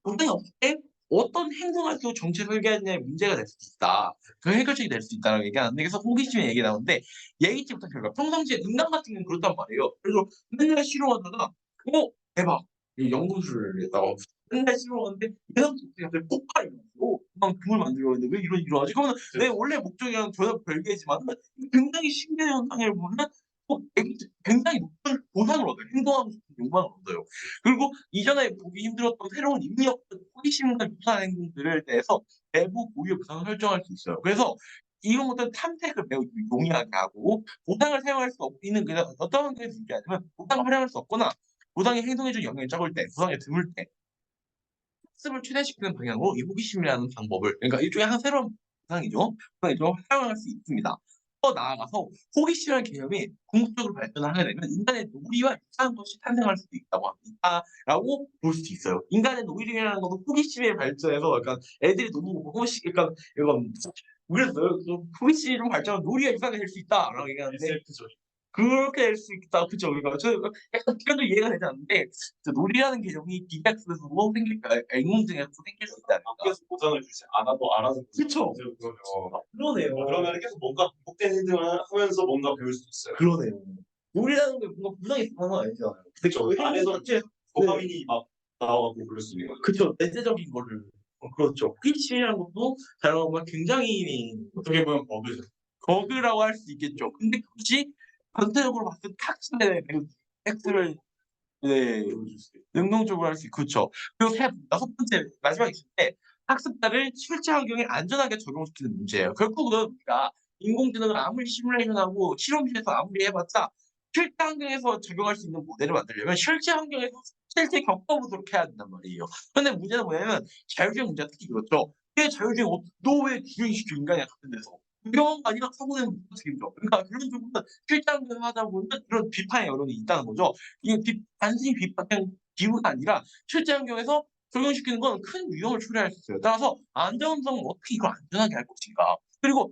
보상이 없을 때 어떤 행동을 또 정책 설계하느냐에 문제가 될 수도 있다. 그 해결책이 될 수 있다라고 얘기하는데 그래서 호기심의 얘기 나오는데 예기치 못한 결과 평상시에 응당 같은 경우는 그렇단 말이에요. 그래서 맨날 싫어하다가 대박 이 연금술을 했다고 맨날 싫어하는데 얘는 갑자기 폭발이 나고 난 금을 만들려고 했는데 왜 이러지? 그러면 내 원래 목적이랑 전혀 별개지만 굉장히 신기한 현상을 보면 굉장히 높은 보상을 얻어요. 행동하고 싶은 욕망을 얻어요. 그리고 이전에 보기 힘들었던 새로운 입력들, 호기심과 유사한 행동들에 대해서 내부 고유 보상을 설정할 수 있어요. 그래서 이런 것들은 탐색을 매우 용이하게 하고 보상을 사용할 수 있는 어떤 환경에서 얘기하냐면 보상을 활용할 수 없거나 보상이 행동에 준 영향이 적을 때, 보상이 드물 때 학습을 최대시키는 방향으로 이 호기심이라는 방법을 그러니까 일종의 한 새로운 보상이죠. 사용할 수 있습니다. 더 나아가서 호기심이라는 개념이 궁극적으로 발전을 하게 되면 인간의 놀이와 유사한 것이 탄생할 수도 있다고 볼 수 있어요. 인간의 놀이라는 것도 호기심에 발전해서 약간 애들이 너무 그러니까 이건 그랬어요. 호기심이 좀 발전하면 놀이가 유사하게 될 수 있다라고 얘기하는데 SF죠. 그렇게 될 수 있다. 그쵸. 그러니까 저 약간 그래도 이해가 되지 않는데 놀이라는 개념이 DX에서도 인공지능에서도 생길 수 있다니까. 밖에서 보상을 주지 않아도 알아서 그쵸. 그러면 그러네요. 그러면 계속 뭔가 반복된 행동을 하면서 뭔가 배울 수도 있어요. 그러네요. 놀이라는 게 뭔가 부당이 있는 건 아니잖아요. 그쵸. 안에서 자체 도파민이 막 나와갖고 그럴 수 있는 거죠. 그쵸. 내재적인 거를 그렇죠. 호기심이라는 것도 다른 것보다 굉장히 어떻게 보면 버그죠. 버그라고 할 수 있겠죠. 근데 그것이 전체적으로 봤을 때 학습에 X를 네, 능동적으로 할 수 있고, 그렇죠. 그리고 여섯 번째 마지막에 있을 때 학습자를 실제 환경에 안전하게 적용시키는 문제예요. 결국은 우리가 인공지능을 아무리 시뮬레이션하고 실험실에서 아무리 해봤자 실제 환경에서 적용할 수 있는 모델을 만들려면 실제 환경에서 실제 겪어보도록 해야 된단 말이에요. 근데 문제는 뭐냐면 자율주행 문제가 특히 그렇죠. 왜 자율주행 너왜 주행시켜 인간이 같은 데서 위험한 거 아니야? 사고 내면 책임져. 그러니까 그런 쪽은 실제 환경에서 하다 보면 이런 비판의 여론이 있다는 거죠. 이게 단순히 그냥 기후가 아니라 실제 환경에서 적용시키는 건 큰 위험을 초래할 수 있어요. 따라서 안전성은 어떻게 이걸 안전하게 할 것인가. 그리고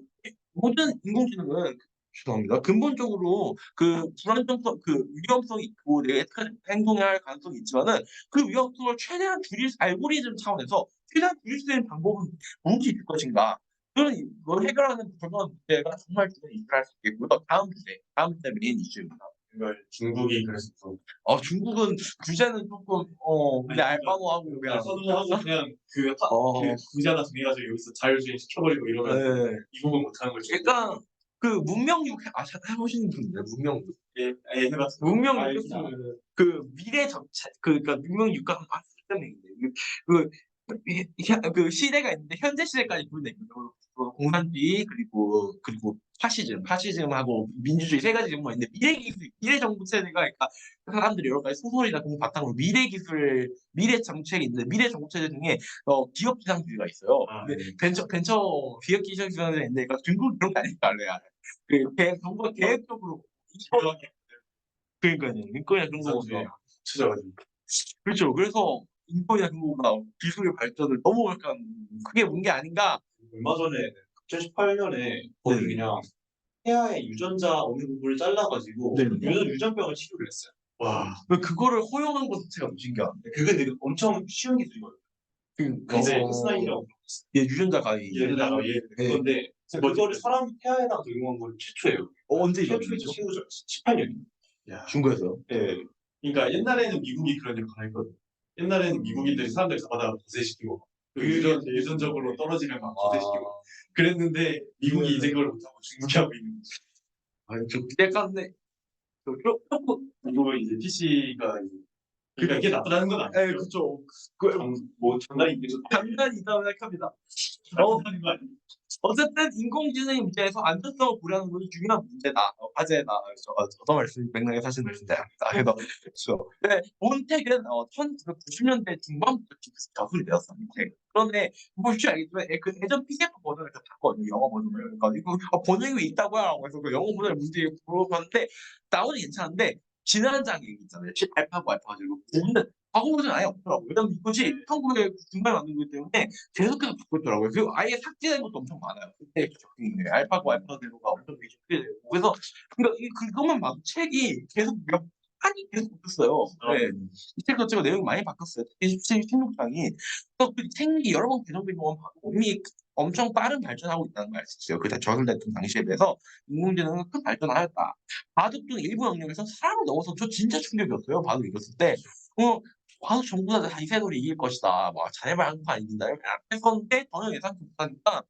모든 인공지능은 죄송합니다. 근본적으로 그 불안정성, 그 위험성이 있고 내가 행동해야 할 가능성이 있지만은 그 위험성을 최대한 줄일 알고리즘 차원에서 최대한 줄일 수 있는 방법은 무엇이 있을 것인가. 그런 걸 해결하는 그런 문제가 정말 주된 이슈를 할 수 있겠고요. 다음 주제 메인 이슈입니다. 이걸 중국이 그래서 또 중국은 규제는 조금 근데 알바노하고 그냥 선호하고 그냥 그 부자 하나 정해가지고 여기서 자율주행 시켜버리고 이러면 네. 미국은 못하는 거죠. 약간 그 문명육 해보시는 분들 문명육 해봤어요. 문명육 그 미래 정책 그러니까 문명육과 때문에 그 시대가 있는데 현재 시대까지 보면 공산주의 그리고 파시즘하고 민주주의 세 가지 정도가 있는데 미래 정부 체제가 그러니까 사람들이 여러 가지 소설이나 공부 바탕으로 미래 정책이 있는데 미래 정부 체제 중에 기업 지상주의가 있어요. 근데 벤처 기업 지상주의가 있는데 그러니까 중국 이런 거 아닐까 알래야. 정부가 계획적으로 그러니까요. 인권이나 그런 거보다 찾아가지고 그렇죠. 그래서 인권이나 그런 거보다 기술의 발전을 너무 약간 크게 본 게 아닌가. 얼마 전에 2018년에 거기 네. 그냥 태아의 유전자 어느 부분을 잘라가지고 네. 유전병을 치료를 했어요. 와 그거를 허용한 것 자체가 너무 신기한데. 그게 되게 엄청 쉬운 기술이거든요. 근데 S9이라고 예, 유전자 가위. 얘네다가 네. 그런데 그거를 사람 태아에다 적용한 건 최초예요. 언제 최초이자 이거죠? 친구죠. 18년. 야. 중국에서요? 예. 그러니까 옛날에는 미국이 그런 역할을 했거든. 옛날에는 미국인들이 사람들 잡아다가 거세시키고 유전적으로 떨어지면 막 거세시키고 그랬는데 미국이 이제 그걸 못하고 중국이 하고 있는 거지. 아니 저 기대했는데 그리고 이제 PC가 그러니까 이게 나쁘다는 건 아니에요. 예, 그쵸. 뭐 장난이 있겠죠. 장난이다 생각합니다. 나쁘다는 거 아니에요. 어쨌든 인공지능 문제에서 안전성을 고려하는 것이 중요한 문제다. 과제다. 저도 말씀 맥락에 사실 말씀드립니다. 그래서 그렇죠. 네, 본택은 1990년대 중반부터 기술이 되었어요. 그런데 보시면 알겠지만 그 예전 PDF 버전을 봤거든요. 영어 버전을. 그러니까 이거 번역이 왜 있다고요? 라고 해서 그 영어 버전을 문제 물어봤는데 나오는 괜찮은데 지난 장에 있잖아요. 알파고 알파가지고 그거는 과거 버전 아예 없더라고요. 왜냐면 이것이 1900 중반에 만든 거기 때문에 계속해서 바뀌고 있더라고요. 그리고 아예 삭제된 것도 엄청 많아요. 그때 알파고 알파제로가 엄청 삭제되고 그래서 그러니까 그것만 봐도 책이 계속 몇 판이 계속 바뀌었어요. 네. 이 책 자체가 내용이 많이 바뀌었어요. 16장이. 그래서 그 책이 여러 번 개정된 것만 봐도 이미 엄청 빠른 발전하고 있다는 걸 알 수 있어요. 그 저술됐던 당시에 비해서 인공지능은 큰 발전하였다. 바둑 등 일부 영역에서 사람을 넘어서 저 진짜 충격이었어요. 바둑 읽었을 때. 바둑 전부 다 이세돌이 이길 것이다. 뭐 잘해봐야 한판 이긴다. 이렇게 했었는데 전혀 예상치 못하니까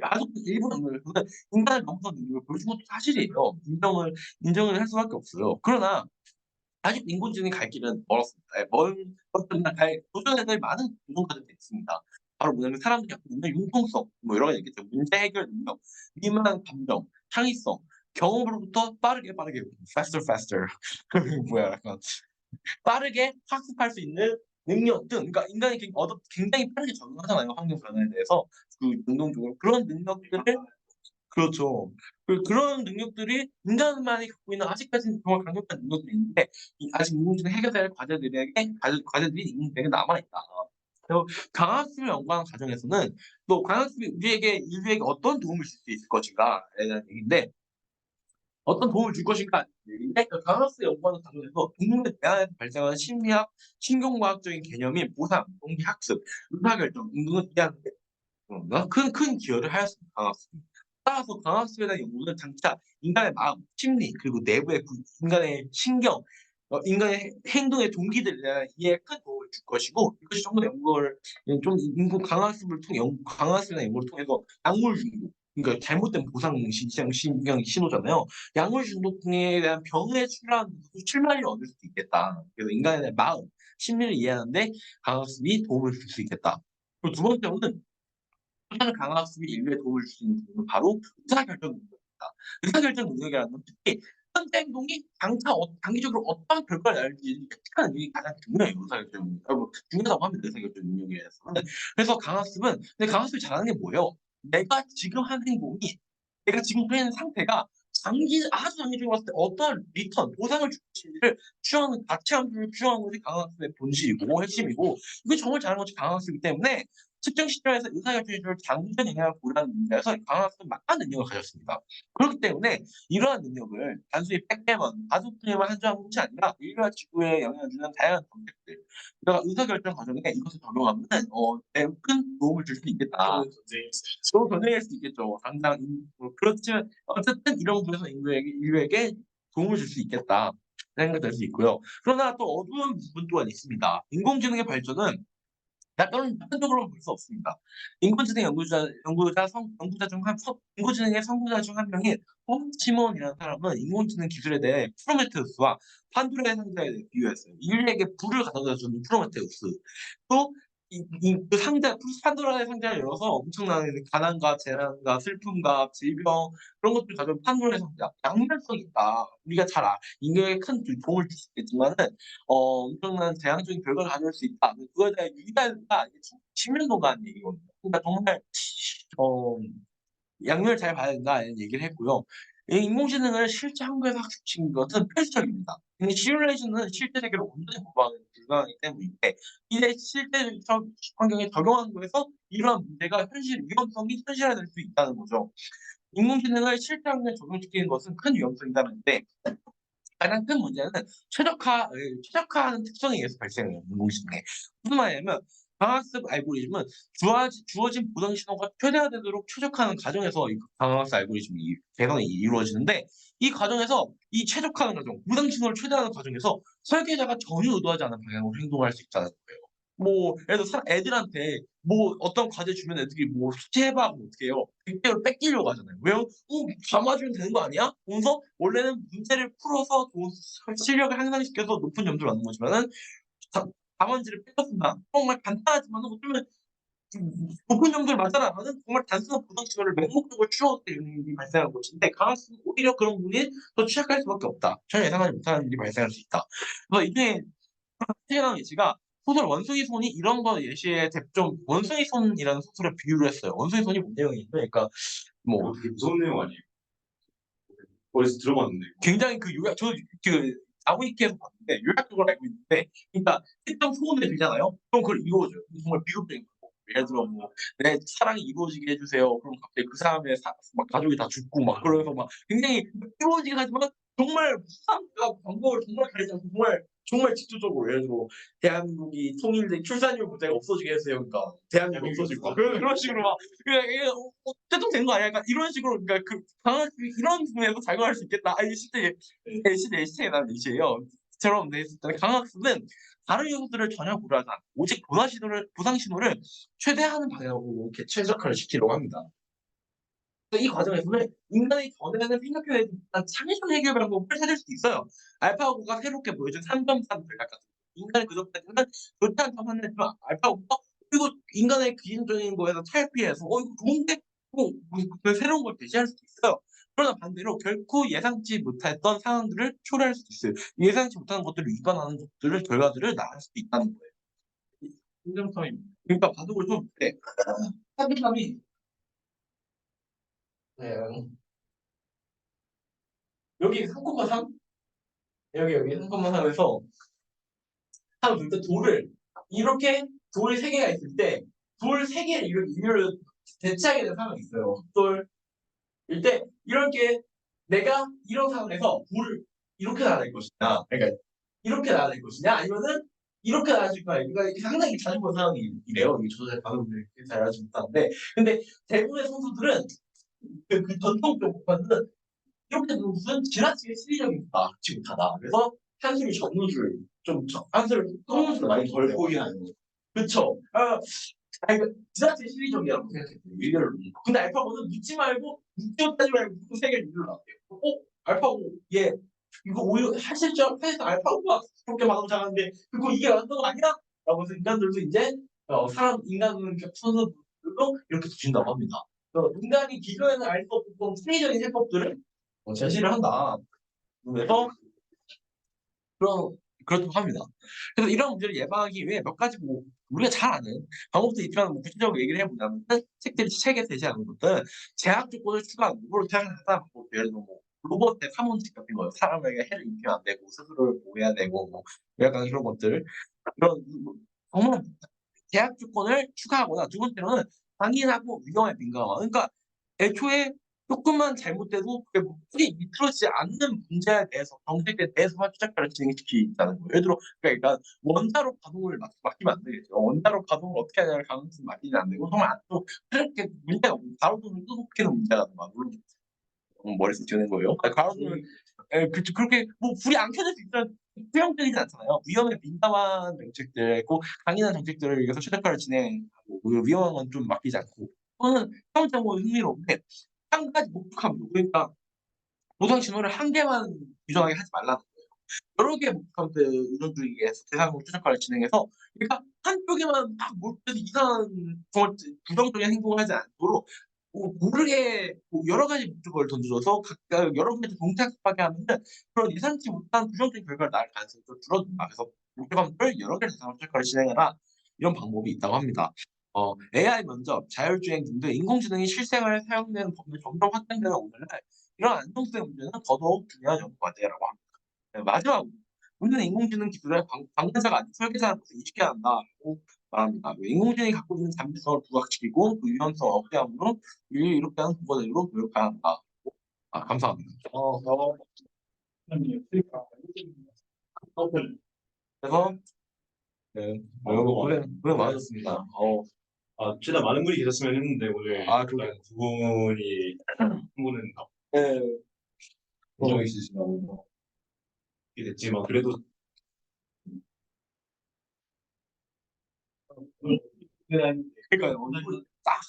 아주 일부 영역에서는 인간을 넘어선 능력을 보여준 것도 사실이에요. 인정을 할 수밖에 없어요. 그러나 아직 인공지능이 갈 길은 멀었습니다. 도전해야 될 많은 도전 과제들이 있습니다. 바로 뭐냐면 사람들이 갖고 있는 융통성, 뭐 여러 가지 있겠죠. 문제 해결 능력, 미만한 감정, 창의성, 경험으로부터 빠르게 faster 뭐야 약간 빠르게 학습할 수 있는 능력 등 그러니까 인간이 굉장히 빠르게 적응하잖아요. 환경 변화에 대해서 그 능동적으로 그런 능력들을 그렇죠. 그런 능력들이 인간만이 갖고 있는 아직까지는 정말 강력한 능력들이 있는데 아직 인공지능 해결해야 할 과제들이 인간에게 남아 있다. 그래서 강학습을 연구하는 과정에서는 또 강학습이 인류에게 어떤 도움을 줄 수 있을 것인가에 대한 얘기인데 어떤 도움을 줄 것인가 얘기인데 강학습 연구하는 과정에서 동물에 대해서 발생하는 심리학, 신경과학적인 개념인 보상, 동기 학습, 의사결정 등등을 이해하는 데 큰 기여를 하였습니다. 강학습이. 따라서 강학습에 대한 연구는 장차 인간의 마음, 심리 그리고 내부의 인간의 신경, 인간의 행동의 동기들에 대한 이해에 큰 도움을 줄 것이고 이것이 좀 더 연구를 좀 인구 강학습에 대한 연구를 통해서 약물 중독 그러니까 잘못된 보상 신경 신호잖아요. 약물 중독에 대한 병에 치료하는 출마리를 얻을 수도 있겠다. 그래서 인간의 마음, 심리를 이해하는데 강학습이 도움을 줄 수 있겠다. 그리고 두 번째로는 하나는 강학습이 인류에 도움을 줄 수 있는 부분은 바로 의사결정 능력입니다. 의사결정 능력이라는 건 특히 현대 행동이 장기적으로 어떤 결과를 날지 예측하는 능력이 가장 중요해요. 의사결정 능력. 중요하다고 합니다. 의사결정 능력에 대해서는. 그래서 근데 강학습이 잘하는 게 뭐예요? 내가 지금 한 행동이 내가 지금 처한 상태가 아주 장기적으로 봤을 때 어떤 보상을 줄 것인지를 가치 함수를 추정하는 것이 강학습의 본질이고 핵심이고 이게 정말 잘하는 것이 강학습이기 때문에 특정 시점에서 의사결정을 장기적 영향을 고려하는 문제에서 강학습은 막강한 능력을 가졌습니다. 그렇기 때문에 이러한 능력을 단순히 백개만 가족들에만 한정한 것이 아니라 인류와 지구에 영향을 주는 다양한 정책들 그러니까 의사결정 과정에 이것을 적용하면 매우 큰 도움을 줄 수 있겠다. 좋은 전쟁일 수 있겠죠. 당장 그렇지만 어쨌든 이런 부분에서 인류에게 도움을 줄 수 있겠다. 생각될 수 있고요. 그러나 또 어두운 부분 또한 있습니다. 인공지능의 발전은 낙관적으로 볼 수 없습니다. 인공지능 인공지능의 선구자 중 한 명인 시몬이라는 사람은 인공지능 기술에 대해 프로메테우스와 판도라의 상자에 대해 비유했어요. 인류에게 불을 가져다 주는 프로메테우스. 또 그 판도라의 상자를 열어서 엄청난 가난과 재난과 슬픔과 질병 그런 것들 가져온 판도라의 상자. 양면성이 있다. 우리가 인류에게 큰 도움을 줄 수 있겠지만은 엄청난 재앙적인 결과를 가져올 수 있다. 그거에 대한 유의가 이게 10년 동안 얘기거든요. 그러니까 정말 어, 양면을 잘 봐야 된다는 얘기를 했고요. 이 인공지능을 실제 한국에서 학습시킨 것은 필수적입니다. 근데 시뮬레이션은 실제 세계를 온전히模仿하기 불가하기 때문인데 이제 실제적 환경에 적용하는 거에서 이러한 문제가 위험성이 현실화될 수 있다는 거죠. 인공지능을 실제 환경에 적용시키는 것은 큰 위험성이라는데 가장 큰 문제는 최적화하는 특성에 의해서 발생해요. 인공지능에. 무슨 말이냐면 방학습 알고리즘은 주어진 보상 신호가 최대화되도록 최적화하는 과정에서 이 방학습 알고리즘이 개선이 이루어지는데 이 과정에서 이 최적화하는 과정, 보상 신호를 최대화하는 과정에서 설계자가 전혀 의도하지 않은 방향으로 행동할 수 있다는 거예요. 뭐 예를 들어 애들한테 뭐 어떤 과제 주면 애들이 뭐 숙제해봐 하면 어떡해요? 100개를 뺏기려고 하잖아요. 왜요? 다 맞으면 되는 거 아니야? 그래서 원래는 문제를 풀어서 실력을 향상시켜서 높은 점수를 얻는 거지만은 다 답안지를 뺏겼습니다. 정말 간단하지만 어쩌면 높은 점수를 맞아라는 정말 단순한 보상 시간을 맹목적으로 추구하기 때문에 일이 발생하는 것인데 강학습은 오히려 그런 부분이 더 취약할 수밖에 없다. 전혀 예상하지 못하는 일이 발생할 수 있다. 그래서 이게 태어난 예시가 소설 원숭이 손이 이런 거 예시에 좀 원숭이 손이라는 소설에 비유를 했어요. 원숭이 손이 뭔 내용이냐면 그러니까 뭐 되게 무서운 내용 아니에요? 어디서 들어봤는데. 굉장히 아우이케에서 봤는데 요약적으로 알고 있는데 그러니까 특정 소원을 빌잖아요. 그럼 그걸 이루어줘요. 정말 비극적인 거. 예를 들어 뭐 내 사랑이 이루어지게 해주세요. 그럼 갑자기 그 사람의 막 가족이 다 죽고 막 그러면서 막 굉장히 이루어지긴 하지만 정말 수상과 방법을 정말 가리지 않고 정말 직접적으로 예를 들어 대한민국이 통일된 출산율 문제가 없어지게 해주세요. 그러니까 대한민국이 없어지고 그런 식으로 막 그냥 이게 어쨌든 된 거 아니야? 약간 이런 식으로 그러니까 이런 부분에서 작용할 수 있겠다. 아 이게 실제 시체에 대한 예시예요. 처럼 내 강학습은 다른 요소들을 전혀 고려하지 않고 오직 보상 신호를 최대화하는 방향으로 이렇게 최적화를 시키려고 합니다. 이 과정에서는 인간이 전에는 생각해야 했던 창의적 해결 방법을 찾을 수 있어요. 알파고가 새롭게 보여준 3.3 전략 같은 거. 인간이 그전까지는 좋지 않다고 했지만 알파고가 그리고 인간의 기본적인 거에서 탈피해서 이거 좋은데 새로운 걸 제시할 수도 있어요. 그러나 반대로 결코 예상치 못했던 상황들을 초래할 수도 있어요. 예상치 못한 것들을 위반하는 결과들을 낳을 수도 있다는 거예요. 긍정성입니다. 그러니까 바둑을 좀 네. 사기감이 네. 여기 3,3? 여기 3,3에서 하면 일단 이렇게 돌 3개가 있을 때 돌 3개를 이를 대체하게 된 상황이 있어요. 돌일 때 이렇게 내가 이런 상황에서 돌을 이렇게 나눌 것이냐, 그러니까 이렇게 나눌 것이냐, 아니면은 이렇게 나눠질 거야. 그러니까 이게 상당히 자주 본 상황이래요. 이게 저도 잘 다른 분들이 잘 알지 못하는데, 근데 대부분의 선수들은 그 전통적 복판은 이렇게 무슨 지나치게 실리적이다, 그렇지 못하다. 그래서 한술이 전문술, 한술을 똥문술을 많이 덜 포기하는 거. 그쵸? 이거 지나치게 실리적이라고 생각했어요. 일렬로. 근데 알파고는 묻지 말고, 묻지도 말고, 무슨 세 개를 일렬로 나왔대요. 알파고, 얘, 이거 오히려 사실상 알파고가 그렇게 마음 잘하는데, 그거 이게 완전 아니야? 라고 해서 인간들도 이제, 인간은 선수들도 이렇게 두신다고 합니다. 인간이 기존에는 알 수 없던 창의적인 해법들을 제시를 한다. 그래서 그렇다고 합니다. 그래서 이런 문제를 예방하기 위해 몇 가지 우리가 잘 아는 방법도 있지만 구체적으로 얘기를 해보자면 책에서 제시하는 것들은 제약 조건을 추가하는 거로 제약하는 방법, 예를 들어 로봇의 사문직 같은 거, 사람에게 해를 입히면 안 되고 스스로를 보호해야 되고 약간 이런 것들, 이런 정말 제약 조건을 추가하거나, 두 번째로는 강인하고 위험에 민감한, 그러니까 애초에 조금만 잘못돼도 그게 크게 미끄러지지 않는 문제에 대해서, 정책에 대해서만 투자를 진행시키자는 거예요. 예를 들어 그러니까 원자로 가동을 맡기면 안 되겠죠. 원자로 가동을 어떻게 하냐를 가능성을 맡기면 안 되고, 정말 또 그렇게 문제가 없고 가로등을 끄덕이는 문제라든가, 물론 머릿속 지는 거예요. 가로등을 그렇게 불이 안 켜질 수 있다는 수용적이지 않잖아요. 위험에 민감한 정책들, 강인한 정책들을 위해서 최저가를 진행하고, 위험한 건 좀 맡기지 않고. 저는 사무장고 흥미로운데, 한 가지 목적합니다. 그러니까 보상 신호를 한 개만 규정하게 하지 말라는 거예요. 여러 개의 목적함들 우선주의에서 대상으로 최저가를 진행해서, 그러니까 한쪽에만 막 몰두해서 이상한 정말 부정적인 행동을 하지 않도록 모르게 여러 가지 목적을 던져줘서 각각 여러 가지 동작하게 하면은 그런 예상치 못한 부정적인 결과를 낳을 가능성이 좀 줄어든다. 그래서 목표감을 여러 개를 대상으로 최저가를 진행해라, 이런 방법이 있다고 합니다. AI 면접, 자율주행 등등 인공지능이 실생활에 사용되는 법률이 점점 확장되는 오늘날 이런 안정성의 문제는 더더욱 중요한 연구 과제라고 합니다. 네, 마지막으로 문제는 인공지능 기술을 방문자가 아닌 설계자로서 인식해야 한다고 말합니다. 인공지능이 갖고 있는 잠재성을 부각시키고 그 유연성을 억제함으로 인류를 이롭게 하는 구조대로 노력해야 한다. 감사합니다. 그래서 고생 많으셨습니다. 최대한 많은 분이 계셨으면 했는데 오늘 그러게요. 두 분이 한 분은 네. 인정이 있으시다고 이렇게 됐지만 그래도 그러니까 오늘 딱